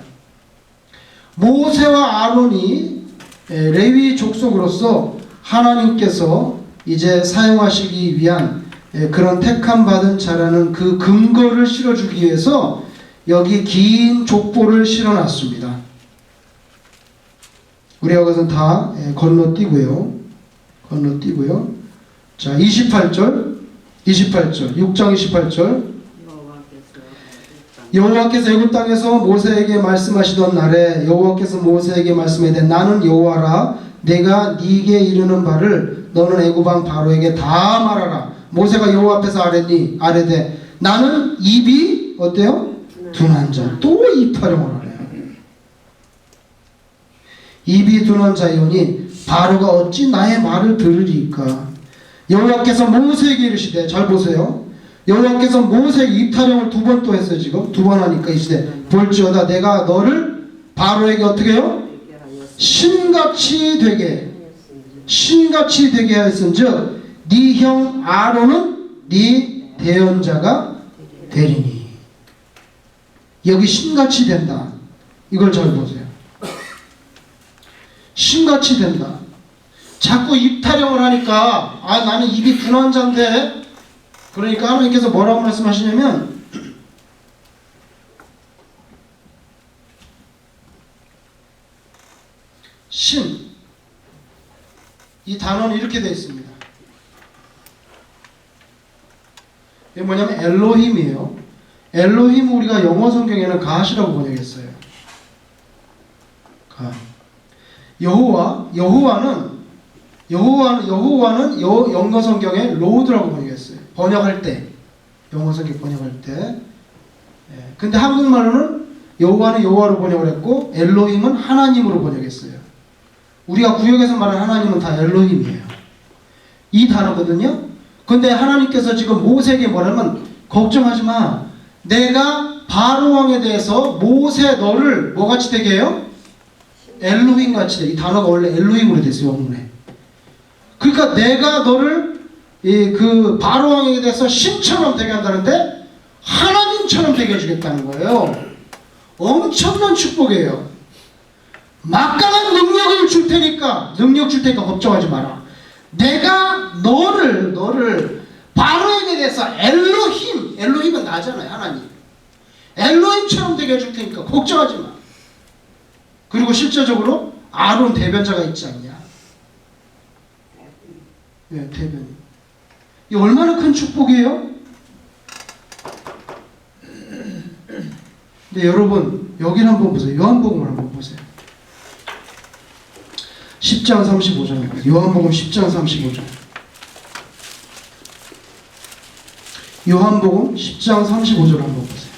모세와 아론이 레위 족속으로서 하나님께서 이제 사용하시기 위한 그런 택함 받은 자라는 그 근거를 실어주기 위해서 여기 긴 족보를 실어놨습니다. 우리가 그것은 다 건너뛰고요. 자, 28절 6장 28절 여호와께서 애굽 땅에서 모세에게 말씀하시던 날에 여호와께서 모세에게 말씀하되 나는 여호와라. 내가 네게 이르는 바를 너는 애굽 왕 바로에게 다 말하라. 모세가 여호와 앞에서 아뢰되 나는 입이 어때요? 둔한 자. 또 입 타령을 하네요. 입이 둔한 자이오니 바로가 어찌 나의 말을 들으리까. 여호와께서 모세에게 이르시되, 잘 보세요. 여호와께서 모세에게 입타령을 2번 또 했어요. 지금 2번 하니까 이시되 볼지어다 내가 너를 바로에게 어떻게 해요? 신같이 되게 하였은즉 네 형 아론은 네 대언자가 되리니. 여기 신같이 된다. 이걸 잘 보세요. 신같이 된다. 자꾸 입타령을 하니까 나는 입이 둔한 자인데, 그러니까 하나님께서 뭐라고 말씀하시냐면 신, 이 단어는 이렇게 되어 있습니다. 이게 뭐냐면 엘로힘이에요. 엘로힘 우리가 영어 성경에는 가시라고 번역했어요. 가. 여호와는 영어 성경에 로드라고 번역했어요. 번역할 때, 영어 성경 번역할 때. 근데 한국말로는 여호와는 여호와로 번역을 했고 엘로힘은 하나님으로 번역했어요. 우리가 구역에서 말하는 하나님은 다 엘로힘이에요. 이 단어거든요. 근데 하나님께서 지금 모세에게 뭐라면, 걱정하지 마. 내가 바로 왕에 대해서 모세 너를 뭐같이 되게 해요? 엘로힘 같이 돼. 이 단어가 원래 엘로힘으로 됐어요. 원문에. 그러니까 내가 너를 그 바로 왕에 대해서 신처럼 되게 한다는데 하나님처럼 되게 해주겠다는 거예요. 엄청난 축복이에요. 막강한 능력을 줄 테니까 걱정하지 마라. 내가 너를 바로에게 대해서 엘로힘은 나잖아요. 하나님. 엘로힘처럼 되게 해줄 테니까 걱정하지 마. 그리고 실제적으로 아론 대변자가 있지 않냐? 네, 대변인. 이 얼마나 큰 축복이에요? 근데 여러분 여기를 한번 보세요. 요한복음을 한번 보세요. 10장 35절입니다. 요한복음 10장 35절. 요한복음 10장 35절 한번 보세요.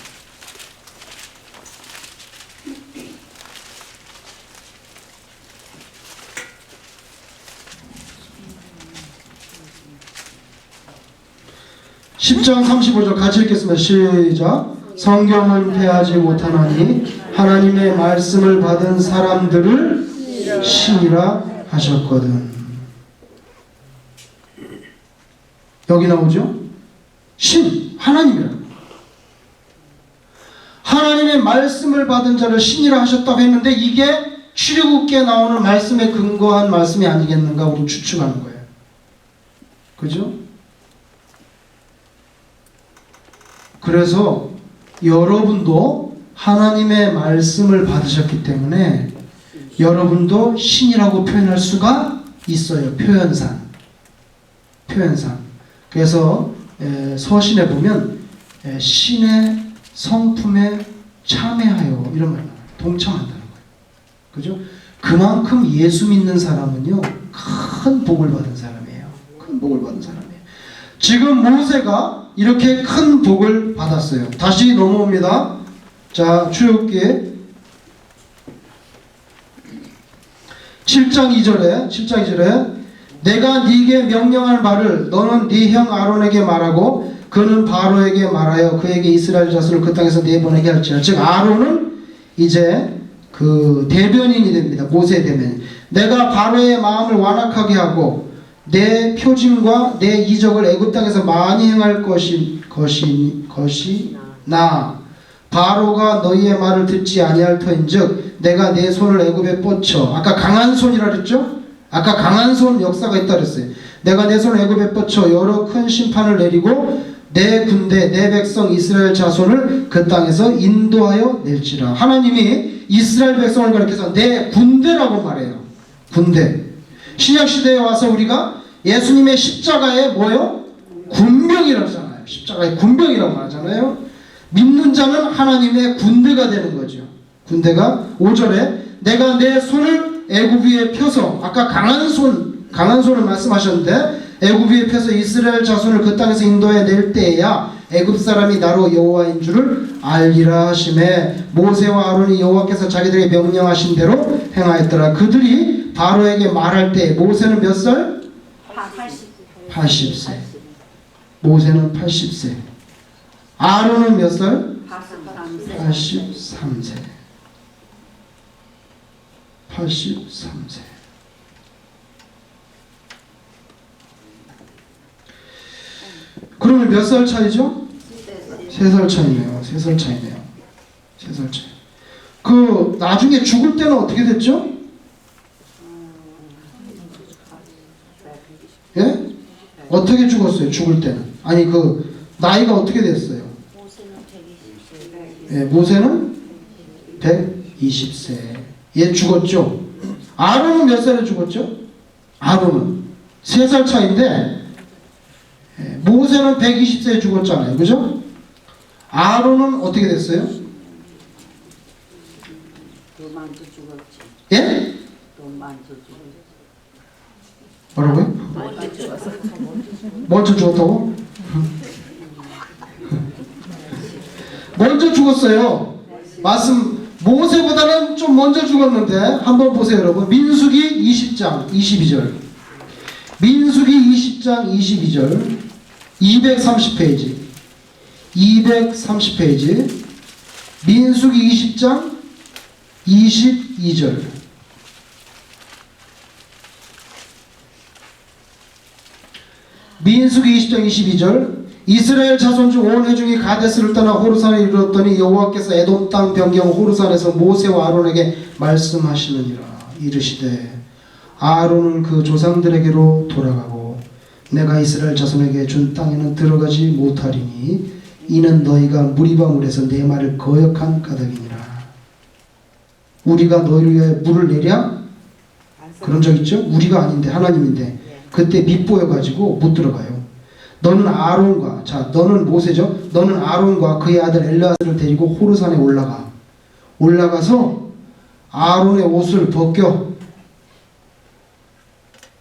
(10장 35절) 같이 읽겠습니다. 시작. 성경은 패하지 못하나니 하나님의 말씀을 받은 사람들을 신이라 하셨거든. 여기 나오죠? 신, 하나님이라. 하나님의 말씀을 받은 자를 신이라 하셨다고 했는데 이게 출애굽기에 나오는 말씀에 근거한 말씀이 아니겠는가 우리 추측하는 거예요. 그죠? 그래서 여러분도 하나님의 말씀을 받으셨기 때문에 여러분도 신이라고 표현할 수가 있어요. 표현상. 그래서 서신에 보면 신의 성품에 참여하여 이런 말 나와요. 동참한다는 거예요. 그죠? 그만큼 예수 믿는 사람은요 큰 복을 받은 사람이에요. 큰 복을 받은 사람이에요. 지금 모세가 이렇게 큰 복을 받았어요. 다시 넘어옵니다. 자, 출애굽기 7장 2절에 내가 네게 명령할 말을 너는 네 형 아론에게 말하고 그는 바로에게 말하여 그에게 이스라엘 자손을 그 땅에서 내보내게 할지라. 즉 아론은 이제 그 대변인이 됩니다. 모세의 대변인. 내가 바로의 마음을 완악하게 하고 내 표징과 내 이적을 애굽 땅에서 많이 행할 것이나 바로가 너희의 말을 듣지 아니할 터인즉 내가 내 손을 애굽에 뻗쳐. 아까 강한 손이라 그랬죠? 아까 강한 손 역사가 있다 그랬어요. 내가 내 손을 애굽에 뻗쳐 여러 큰 심판을 내리고 내 군대 내 백성 이스라엘 자손을 그 땅에서 인도하여 낼지라. 하나님이 이스라엘 백성을 가리켜서 내 군대라고 말해요. 군대. 신약시대에 와서 우리가 예수님의 십자가에 뭐요? 군병이라고 하잖아요. 십자가의 군병이라고 말하잖아요. 믿는 자는 하나님의 군대가 되는 거죠. 군대가 5절에 내가 내 손을 애굽 위에 펴서 아까 강한 손을 말씀하셨는데 애굽 위에 펴서 이스라엘 자손을 그 땅에서 인도해 낼 때에야 애굽 사람이 나로 여호와인 줄을 알리라 하시매 모세와 아론이 여호와께서 자기들에게 명령하신 대로 행하였더라. 그들이 바로에게 말할 때 모세는 몇 살? 80세. 모세는 80세. 아론은 몇 살? 83세. 83세. 그러면 몇 살 차이죠? 3살 차이네요. 3살 차이네요. 3살 차이. 그 나중에 죽을 때는 어떻게 됐죠? 예? 어떻게 죽었어요? 죽을 때는. 아니 그 나이가 어떻게 됐어요? 예, 모세는 120세. 얘 죽었죠? 아론은 몇 살에 죽었죠? 아론은 3살 차인데 모세는 120세에 죽었잖아요. 그죠? 아론은 어떻게 됐어요? 예? 뭐라고요? 먼저 죽었다고? 먼저 죽었어요. 말씀 모세보다는 좀 먼저 죽었는데 한번 보세요 여러분. 민수기 20장 22절 민수기 20장 22절 230페이지 230페이지 민수기 20장 22절 민수기 20장 22절 이스라엘 자손 중 온 회중이 가데스를 떠나 호르산에 이르렀더니 여호와께서 에돔 땅 변경 호르산에서 모세와 아론에게 말씀하시느니라. 이르시되 아론은 그 조상들에게로 돌아가고 내가 이스라엘 자손에게 준 땅에는 들어가지 못하리니 이는 너희가 무리방울에서 내 말을 거역한 까닭이니라. 우리가 너희를 위해 물을 내랴? 그런 적 있죠? 우리가 아닌데 하나님인데 그때 밉보여가지고 못 들어가요. 너는 아론과 너는 모세죠? 너는 아론과 그의 아들 엘르아살을 데리고 호르산에 올라가서 아론의 옷을 벗겨.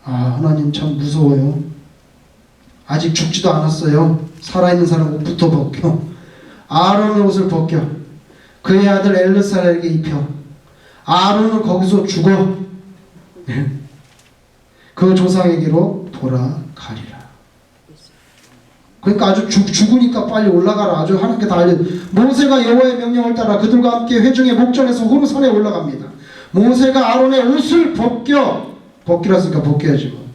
하나님 참 무서워요. 아직 죽지도 않았어요. 살아있는 사람 옷부터 벗겨. 아론의 옷을 벗겨. 그의 아들 엘르아살에게 입혀. 아론은 거기서 죽어. 그 조상에게로 돌아가리라. 그러니까 아주 죽으니까 빨리 올라가라. 아주 하나님께 다 알려. 모세가 여호와의 명령을 따라 그들과 함께 회중의 목전에서 호르산에 올라갑니다. 모세가 아론의 옷을 벗기라으니까 벗겨야지 뭐.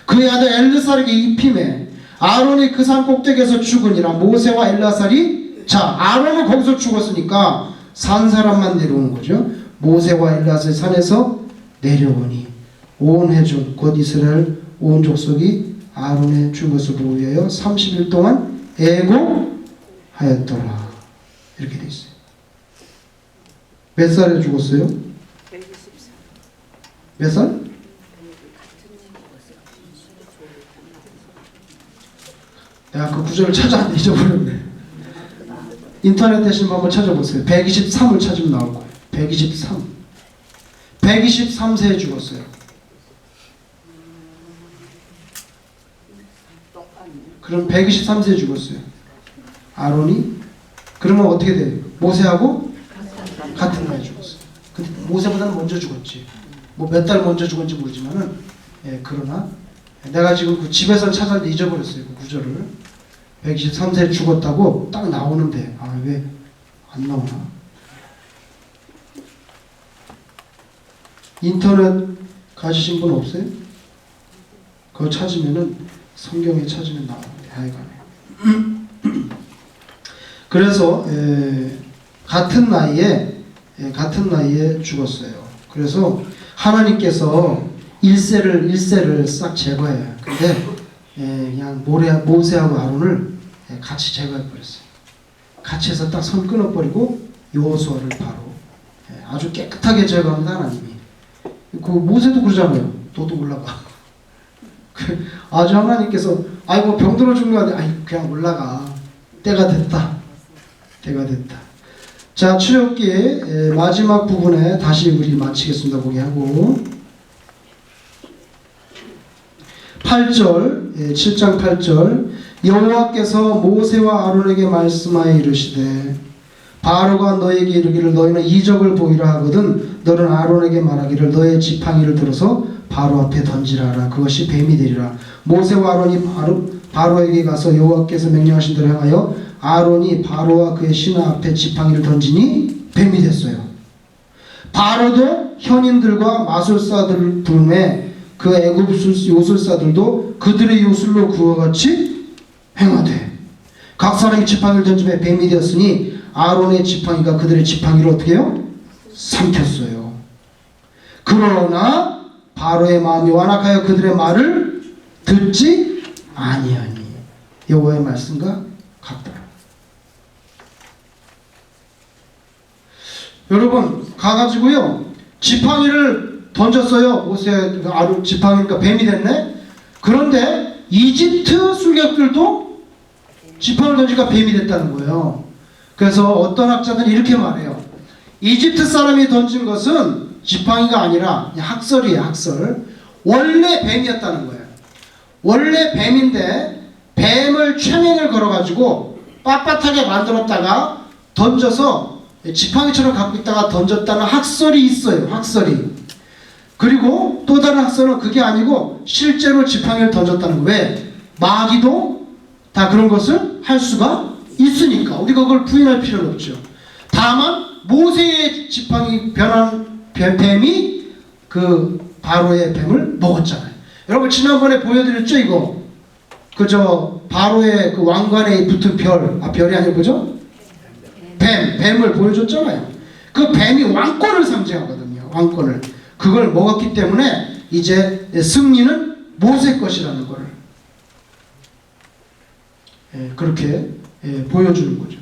그의 아들 엘르아살에게 입힘에 아론이 그 산 꼭대기에서 죽으니라. 모세와 엘르아살이 아론은 거기서 죽었으니까 산 사람만 내려온 거죠. 모세와 엘르아살이 산에서 내려오니 온 회중 곧 이스라엘 온 족속이 아론의 죽은 것을 보기 위하여 30일 동안 애고하였더라. 이렇게 돼 있어요. 몇 살에 죽었어요? 124. 몇 살? 내가 그 구절을 찾았는데 잊어버렸네. 인터넷 대신 한번 찾아보세요. 123을 찾으면 나올 거예요. 123. 123세에 죽었어요. 그럼 123세에 죽었어요. 아론이. 그러면 어떻게 돼요? 모세하고 같은 날에 죽었어요. 근데 모세보다는 먼저 죽었지. 뭐 몇 달 먼저 죽었는지 모르지만은 그러나 내가 지금 그 집에서 찾았는데 잊어버렸어요. 그 구절을. 123세에 죽었다고 딱 나오는데 왜 안 나오나? 인터넷 가지신 분 없어요? 그거 찾으면은 성경에 찾으면 나오는데 하여간에. 그래서 같은 나이에 죽었어요. 그래서 하나님께서 일세를 싹 제거해요. 근데 그냥 모세하고 아론을 같이 제거해 버렸어요. 같이 해서 딱 손 끊어버리고 여호수아를 바로 아주 깨끗하게 제거합니다. 하나님이. 그 모세도 그러잖아요. 너도 올라가. 아주 하나님께서 뭐 병들어 죽는 거 아니야. 그냥 올라가. 때가 됐다. 자, 출애굽기 마지막 부분에 다시 우리 마치겠습니다. 보게 하고 8절 7장 8절 여호와께서 모세와 아론에게 말씀하여 이르시되 바로가 너에게 이르기를 너희는 이적을 보이라 하거든 너는 아론에게 말하기를 너의 지팡이를 들어서 바로 앞에 던지라라. 그것이 뱀이 되리라. 모세와 아론이 바로에게 가서 여호와께서 명령하신 대로 행하여 아론이 바로와 그의 신하 앞에 지팡이를 던지니 뱀이 됐어요. 바로도 현인들과 마술사들 부름에 그 애굽 요술사들도 그들의 요술로 그와 같이 행하되 각 사람이 지팡이를 던지며 뱀이 되었으니 아론의 지팡이가 그들의 지팡이를 어떻게 해요? 삼켰어요. 그러나 바로의 마음이 완악하여 그들의 말을 듣지 아니하니 여호와의 말씀과 같더라. 여러분 가가지고요 지팡이를 던졌어요. 모세 아론 지팡이니까 뱀이 됐네. 그런데 이집트 술객들도 지팡이를 던지니까 뱀이 됐다는 거예요. 그래서 어떤 학자들이 이렇게 말해요. 이집트 사람이 던진 것은 지팡이가 아니라 학설이에요. 학설. 원래 뱀이었다는 거예요. 원래 뱀인데 뱀을 최면을 걸어가지고 빳빳하게 만들었다가 던져서 지팡이처럼 갖고 있다가 던졌다는 학설이 있어요. 학설이. 그리고 또 다른 학설은 그게 아니고 실제로 지팡이를 던졌다는 거예요. 왜? 마귀도 다 그런 것을 할 수가 있으니까 우리가 그걸 부인할 필요는 없죠. 다만 모세의 지팡이 변한 뱀이 그 바로의 뱀을 먹었잖아요. 여러분 지난번에 보여드렸죠 이거. 그저 바로의 그 왕관에 붙은 별이 아니고 그죠? 뱀을 보여줬잖아요. 그 뱀이 왕권을 상징하거든요. 왕권을. 그걸 먹었기 때문에 이제 승리는 모세 것이라는 거를 그렇게 보여주는 거죠.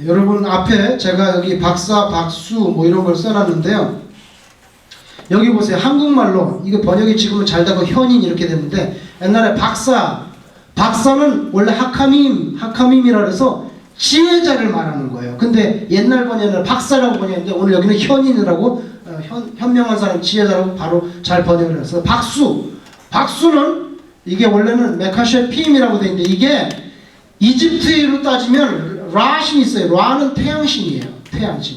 여러분 앞에 제가 여기 박사, 박수 뭐 이런 걸 써놨는데요. 여기 보세요. 한국말로 이거 번역이 지금은 잘 되고 현인 이렇게 됐는데 옛날에 박사는 원래 하카밈이라 해서 지혜자를 말하는 거예요. 근데 옛날 번역은 박사라고 번역했는데 오늘 여기는 현인이라고 현명한 사람 지혜자라고 바로 잘 번역을 했어요. 박수는 이게 원래는 메카셰핌이라고 되어 있는데 이게 이집트로 따지면 라신이 있어요. 라는 태양신이에요. 태양신.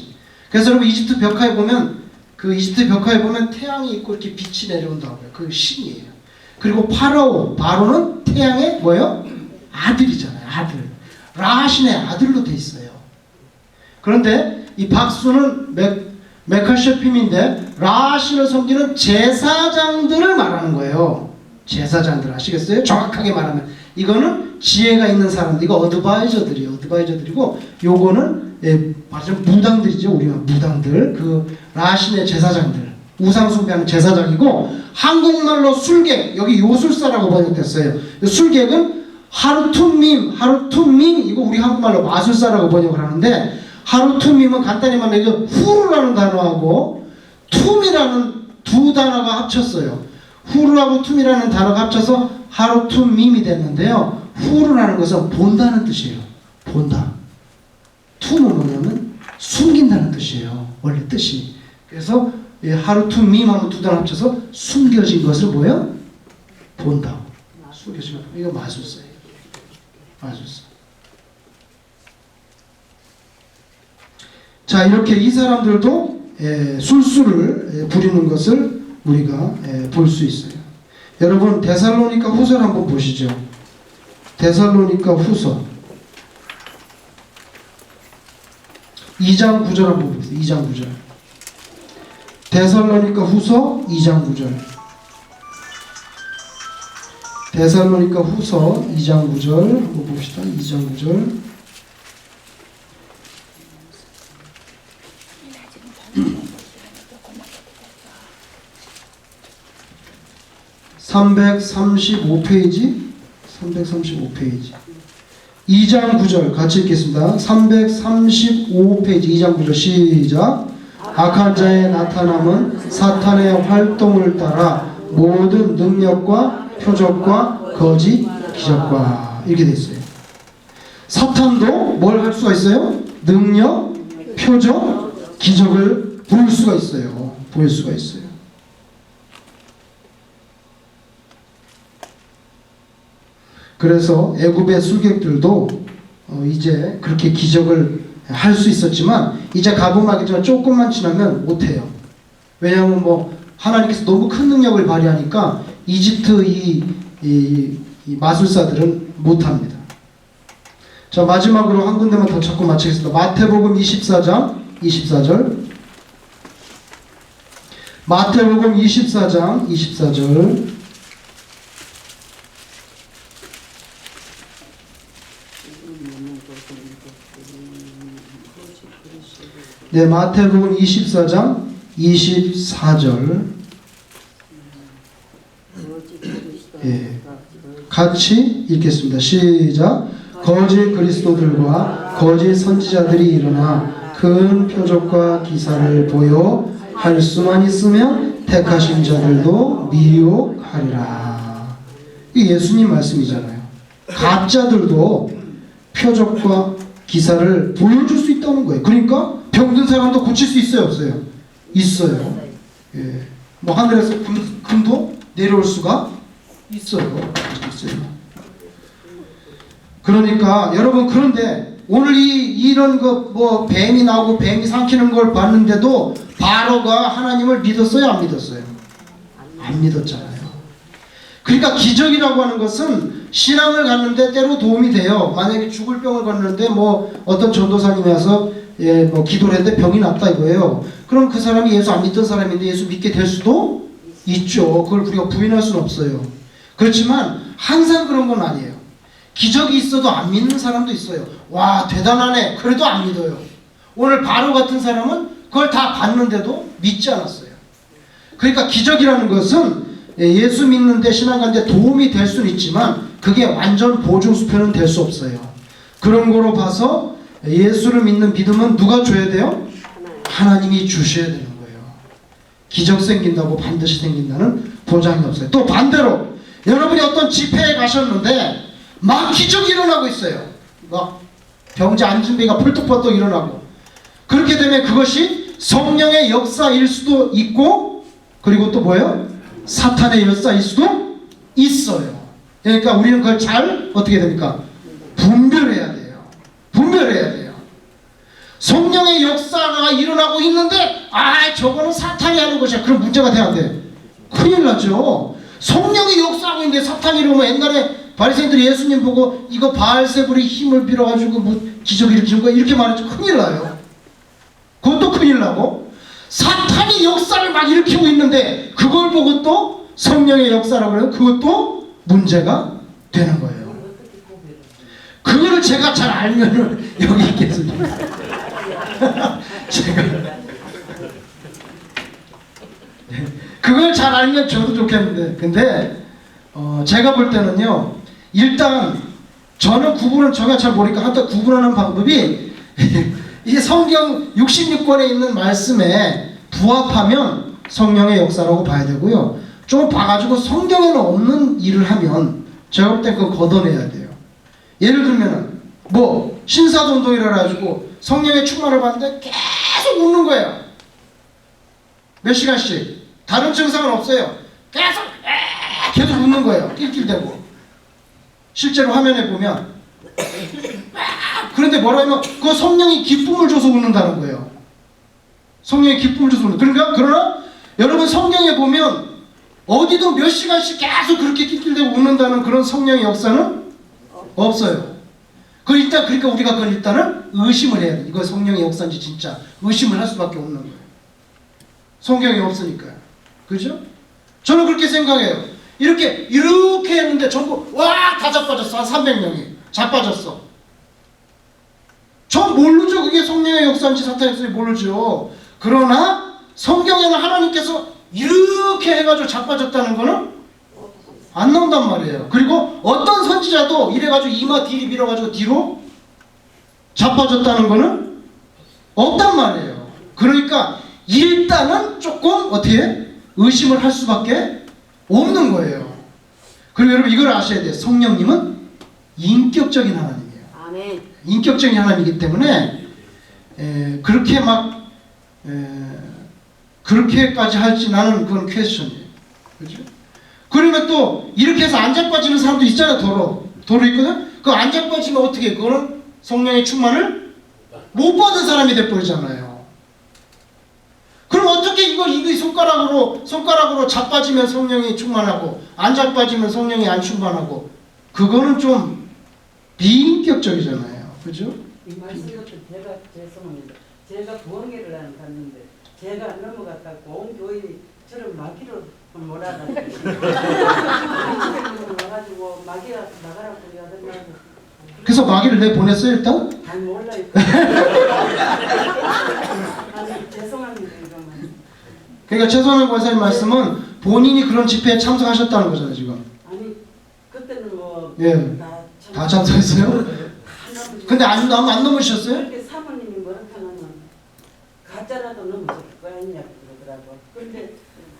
그래서 여러분 이집트 벽화에 보면 태양이 있고 이렇게 빛이 내려온다고요. 그 신이에요. 그리고 바로는 태양의 뭐예요? 아들이잖아요. 아들. 라신의 아들로 돼 있어요. 그런데 이 박수는 메카셰핌인데 라신을 섬기는 제사장들을 말하는 거예요. 제사장들 아시겠어요? 정확하게 말하면 이거는 지혜가 있는 사람들, 이거 어드바이저들이고 요거는 말하자면 무당들이죠. 우리가 무당들, 그 라신의 제사장들, 우상 숭배하는 제사장이고 한국말로 술객, 여기 요술사라고 번역됐어요. 술객은 하루툼밈 이거 우리 한국말로 마술사라고 번역을 하는데 하루툼밈은 간단히 말하면 이거 후루라는 단어하고 툼이라는 두 단어가 합쳤어요. 후루하고 툼이라는 단어가 합쳐서 하루툼밈이 됐는데요. 후루라는 것은 본다는 뜻이에요. 본다. 툼은 뭐냐면 숨긴다는 뜻이에요. 원래 뜻이. 그래서 하루툼밈하고 두 단어 합쳐서 숨겨진 것을 뭐예요? 본다고. 숨겨진 것. 이거 마술사예요. 마술사. 자, 이렇게 이 사람들도 술수를 부리는 것을 우리가 볼 수 있어요. 여러분 데살로니가 후서를 한번 보시죠. 데살로니가 후서 2장 9절 한번 보세요. 2장 9절. 데살로니가 후서 2장 9절. 데살로니가 후서 2장 9절 한번 봅시다. 2장 9절. (335페이지) 2장 9절 같이 읽겠습니다. 335페이지 2장 9절 시작. 악한 자의 나타남은 사탄의 활동을 따라 모든 능력과 표적과 거짓 기적과 이렇게 돼 있어요. 사탄도 뭘 할 수가 있어요? 능력, 표적, 기적을 보일 수가 있어요. 보일 수가 있어요. 그래서 애굽의 술객들도 이제 그렇게 기적을 할 수 있었지만 이제 가보마겠지만 조금만 지나면 못해요. 왜냐하면 뭐 하나님께서 너무 큰 능력을 발휘하니까 이집트 이 마술사들은 못합니다. 자, 마지막으로 한 군데만 더 찾고 마치겠습니다. 마태복음 24장 24절. 마태복음 24장 24절. 네, 마태복음 24장 24절. 예, 같이 읽겠습니다. 시작. 거짓 그리스도들과 거짓 선지자들이 일어나 큰 표적과 기사를 보여 할 수만 있으면 택하신 자들도 미혹하리라. 이 예수님 말씀이잖아요. 가짜들도 표적과 기사를 보여줄 수 있다는 거예요. 그러니까 병든 사람도 고칠 수 있어요, 없어요? 있어요. 예. 뭐 하늘에서 금도 내려올 수가 있어요. 그러니까 여러분, 그런데 오늘 이런 거 뭐 뱀이 나오고 뱀이 삼키는 걸 봤는데도 바로가 하나님을 믿었어요, 안 믿었어요? 안 믿었잖아요. 그러니까 기적이라고 하는 것은 신앙을 갖는데 때로 도움이 돼요. 만약에 죽을 병을 걷는데 뭐 어떤 전도사님이 와서 뭐 기도를 했는데 병이 낫다 이거예요. 그럼 그 사람이 예수 안 믿던 사람인데 예수 믿게 될 수도 있죠. 그걸 우리가 부인할 수는 없어요. 그렇지만 항상 그런 건 아니에요. 기적이 있어도 안 믿는 사람도 있어요. 와, 대단하네. 그래도 안 믿어요. 오늘 바로 같은 사람은 그걸 다 봤는데도 믿지 않았어요. 그러니까 기적이라는 것은 예수 믿는데 신앙 가는데 도움이 될 수는 있지만 그게 완전 보증수표는 될 수 없어요. 그런 거로 봐서 예수를 믿는 믿음은 누가 줘야 돼요? 하나님이 주셔야 되는 거예요. 기적 생긴다고 반드시 생긴다는 보장이 없어요. 또 반대로 여러분이 어떤 집회에 가셨는데 막 기적이 일어나고 있어요. 막 병자 안진배가 펄떡펄떡 일어나고, 그렇게 되면 그것이 성령의 역사일 수도 있고, 그리고 또 뭐예요? 사탄의 역사일 수도 있어요. 그러니까 우리는 그걸 잘 어떻게 됩니까? 분별해야 돼요. 분별해야 돼요. 성령의 역사가 일어나고 있는데 저거는 사탄이 하는 것이야. 그럼 문제가 돼야 돼. 큰일 나죠. 성령이 역사하고 있는데 사탄이 이러면, 옛날에 바리새인들이 예수님 보고 이거 바알세불이 힘을 빌어가지고 뭐 기적을 일으키는 거야 이렇게 말했죠. 큰일 나요. 그것도 큰일 나고, 사탄이 역사를 막 일으키고 있는데 그걸 보고 또 성령의 역사라고 하면 그것도 문제가 되는 거예요. 그거를 제가 잘 알면은 여기 있겠습니다. 제가 그걸 잘 알면 저도 좋겠는데, 근데 제가 볼 때는요, 일단 저는 구분을 제가 잘 모르니까 한때 구분하는 방법이 이 성경 66권에 있는 말씀에 부합하면 성령의 역사라고 봐야 되고요. 좀 봐가지고 성경에는 없는 일을 하면 제가 볼 때 그거 걷어내야 돼요. 예를 들면은 뭐 신사동동이라 가지고 성령의 충만을 받는데 계속 웃는 거예요. 몇 시간씩. 다른 증상은 없어요. 계속 웃는 거예요. 낄낄대고. 실제로 화면에 보면 그런데 뭐라 하면 그 성령이 기쁨을 줘서 웃는다는 거예요. 성령이 기쁨을 줘서 웃는. 그러나 여러분 성경에 보면 어디도 몇 시간씩 계속 그렇게 낄낄대고 웃는다는 그런 성령의 역사는 없어요. 그러니까 우리가 그걸 일단은 의심을 해야 돼. 이거 성령의 역사인지 진짜 의심을 할 수밖에 없는 거예요. 성경이 없으니까요. 그죠? 저는 그렇게 생각해요. 이렇게 했는데 전부 다 자빠졌어. 한 300명이 자빠졌어. 전 모르죠. 그게 성령의 역사인지 사탄의 역사인지 모르죠. 그러나 성경에는 하나님께서 이렇게 해가지고 자빠졌다는 거는 안 나온단 말이에요. 그리고 어떤 선지자도 이래가지고 이마 뒤로 밀어가지고 뒤로 자빠졌다는 거는 없단 말이에요. 그러니까 일단은 조금 어떻게 의심을 할 수밖에 없는 거예요. 그리고 여러분 이걸 아셔야 돼요. 성령님은 인격적인 하나님이에요. 아멘. 인격적인 하나님이기 때문에 그렇게 그렇게까지 할지 나는 그건 퀘스천이에요. 그죠? 그러면 또 이렇게 해서 안 자빠지는 사람도 있잖아요. 도로 있거든? 그거 안 자빠지면 어떻게 해? 그거는 성령의 충만을 못 받은 사람이 돼버리잖아요. 그럼 어떻게 이거 손가락으로 자빠지면 성령이 충만하고 안 자빠지면 성령이 안 충만하고 그거는 좀 비인격적이잖아요. 그죠? 이 말씀도 제가 죄송합니다. 제가 부흥회를 갔는데 제가 안 넘어갔다고 온 교인이 저를 마귀로 몰아가지고 와가지고 마귀가 나가라고 하더니 그래서 마귀를 내보냈어요 일단? 아니 몰라요. 아니 죄송합니다 이거만. 그러니까 최선한 권사님 말씀은 본인이 그런 집회에 참석하셨다는 거잖아요 지금. 아니 그때는 뭐 예. 다 참석했어요? 근데 안 넘으셨어요? 그렇게 사모님이 뭐라 하냐면 가짜라도 넘어질 거 아니냐고 그러더라고. 그런데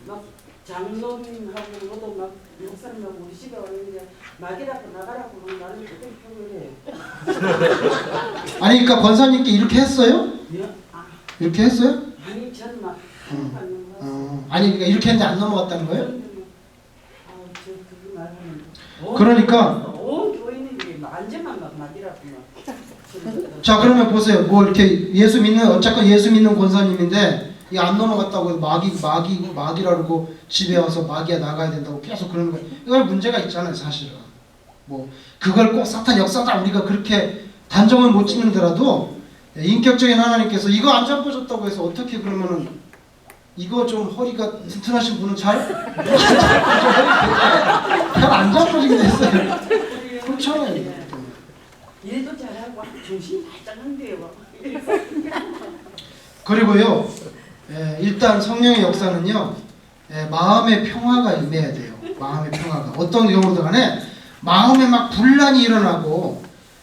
막 장로님하고 모두 막 목사님하고 우리 집에 왔는데 마귀라고 나가라고 막 나를 그렇게 표현을 해. 아니 그러니까 권사님께 이렇게 했어요? 예? 아, 이렇게 했어요? 아니 저는 막 아니 그러니까 이렇게 했는데 안 넘어갔다는 거예요? 저 그게 말하는 그러니까 온 교인들이 완전만 막 마귀라고 막. 자 그러면 보세요. 뭐 이렇게 예수 믿는 권사님인데 이 안 넘어갔다고 마귀라고 집에 와서 마귀야 나가야 된다고 계속 그러는 거예요. 이건 문제가 있잖아요 사실은. 뭐 그걸 꼭 사탄 역사다 우리가 그렇게 단정은 못 짓는더라도 인격적인 하나님께서 이거 안 잡아줬다고 해서 어떻게 그러면은 이거 좀 허리가 튼튼하신 분은 잘 안 잡아지게 됐어요. 그렇잖아요. 일도 잘하고 정신이 발전한대요. 그리고요, 일단 성령의 역사는요, 마음의 평화가 임해야 돼요. 마음의 평화가 어떤 경우든 간에 마음에 막 분란이 일어나고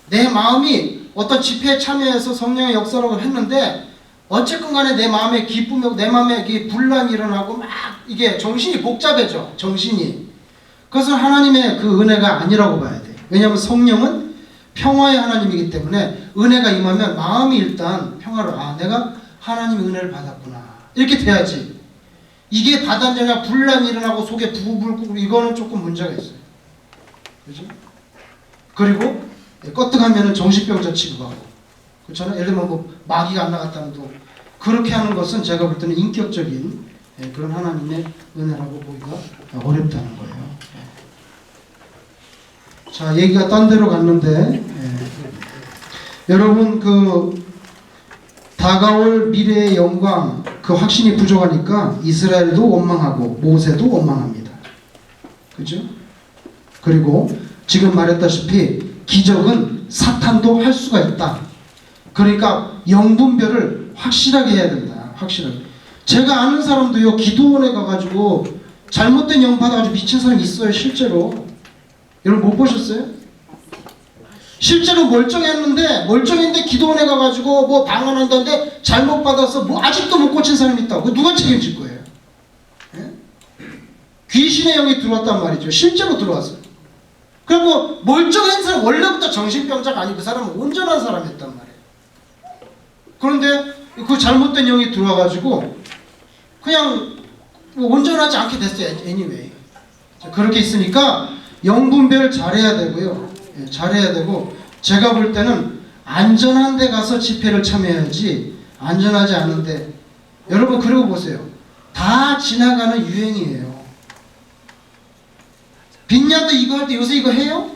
내 마음이 어떤 집회에 참여해서 성령의 역사라고 했는데 어쨌건 간에 내 마음에 기쁨이 내 마음에 이게 분란이 일어나고 막 이게 정신이 복잡해져. 정신이. 그것은 하나님의 그 은혜가 아니라고 봐야 돼요. 왜냐하면 성령은 평화의 하나님이기 때문에 은혜가 임하면 마음이 일단 평화로 내가 하나님의 은혜를 받았구나 이렇게 돼야지. 이게 받았느냐 분란이 일어나고 속에 부부불 끓고 이거는 조금 문제가 있어요. 그죠? 그리고 껐득하면 정신병자 취급하고 그렇잖아요. 예를 들면 뭐 마귀가 안 나갔다는 둥 그렇게 하는 것은 제가 볼 때는 인격적인 그런 하나님의 은혜라고 보기가 어렵다는 거예요. 자 얘기가 딴 데로 갔는데 여러분 그 다가올 미래의 영광 그 확신이 부족하니까 이스라엘도 원망하고 모세도 원망합니다. 그죠? 그리고 지금 말했다시피 기적은 사탄도 할 수가 있다. 그러니까 영분별을 확실하게 해야 된다. 확실하게. 제가 아는 사람도요 기도원에 가가지고 잘못된 영 받아가지고 미친 사람이 있어요. 실제로. 여러분 못 보셨어요? 실제로 멀쩡했는데 기도원에 가가지고 뭐 방언한다는데 잘못 받아서 뭐 아직도 못 고친 사람이 있다고. 누가 책임질 거예요? 예? 귀신의 영이 들어왔단 말이죠. 실제로 들어왔어요. 그리고 멀쩡한 사람 원래부터 정신병자가 아니고 그 사람은 온전한 사람이었단 말이에요. 그런데 그 잘못된 영이 들어와가지고 그냥 뭐 온전하지 않게 됐어요. anyway. 자, 그렇게 있으니까 영분별 잘해야 되고요. 잘해야 되고 제가 볼 때는 안전한 데 가서 집회를 참여해야지 안전하지 않은데 여러분 그리고 보세요. 다 지나가는 유행이에요. 빈야도 이거 할 때 요새 이거 해요?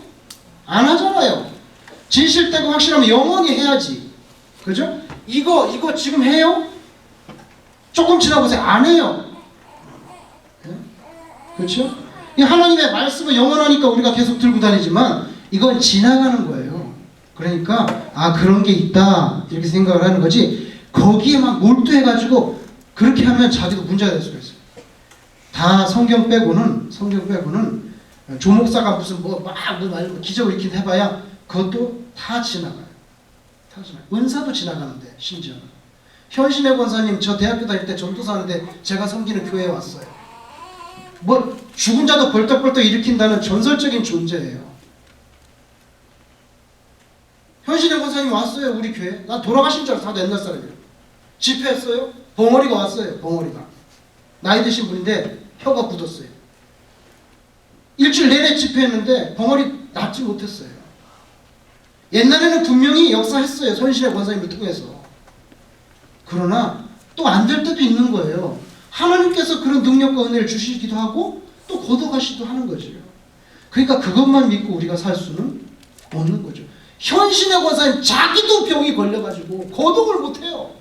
안 하잖아요. 진실되고 확실하면 영원히 해야지. 그죠? 이거 지금 해요? 조금 지나보세요. 안 해요. 그렇죠? 이 하나님의 말씀은 영원하니까 우리가 계속 들고 다니지만 이건 지나가는 거예요. 그러니까 그런 게 있다 이렇게 생각을 하는 거지 거기에 막 몰두해가지고 그렇게 하면 자기도 문제가 될 수가 있어요. 다 성경 빼고는 조목사가 무슨 뭐 기적을 일으킨 해봐야 그것도 다 지나가요. 다 지나가요. 은사도 지나가는데 심지어는 현신의 권사님 저 대학교 다닐 때 전도사 하는데 제가 섬기는 교회에 왔어요. 뭐 죽은 자도 벌떡벌떡 일으킨다는 전설적인 존재예요. 현신의 권사님 왔어요. 우리 교회. 나 돌아가신 줄 알았어. 다 옛날 사람이에요. 집회했어요. 벙어리가 왔어요. 벙어리가. 나이 드신 분인데 혀가 굳었어요. 일주일 내내 집회했는데 벙어리 낫지 못했어요. 옛날에는 분명히 역사했어요. 손신의 권사님을 통해서. 그러나 또 안 될 때도 있는 거예요. 하나님께서 그런 능력과 은혜를 주시기도 하고 또 걷어가시기도 하는 거죠. 그러니까 그것만 믿고 우리가 살 수는 없는 거죠. 현신의 권사님 자기도 병이 걸려가지고 거동을 못해요.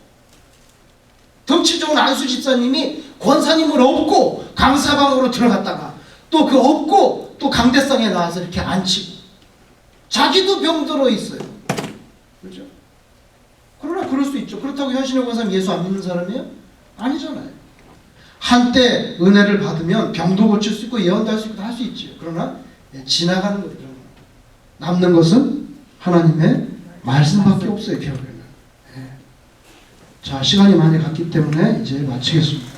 덩치 좋은 안수 집사님이 권사님을 업고 강사방으로 들어갔다가 또 그 업고 또 강대상에 나와서 이렇게 앉히고 자기도 병들어 있어요. 그렇죠? 그러나 그럴 수 있죠. 그렇다고 현신의 권사님 예수 안 믿는 사람이에요? 아니잖아요. 한때 은혜를 받으면 병도 고칠 수 있고 예언도 할 수 있고 다 할 수 있죠. 그러나 지나가는 거죠. 남는 것은 하나님의 말씀밖에 없어요. 결국에는. 자, 시간이 많이 갔기 때문에 이제 마치겠습니다.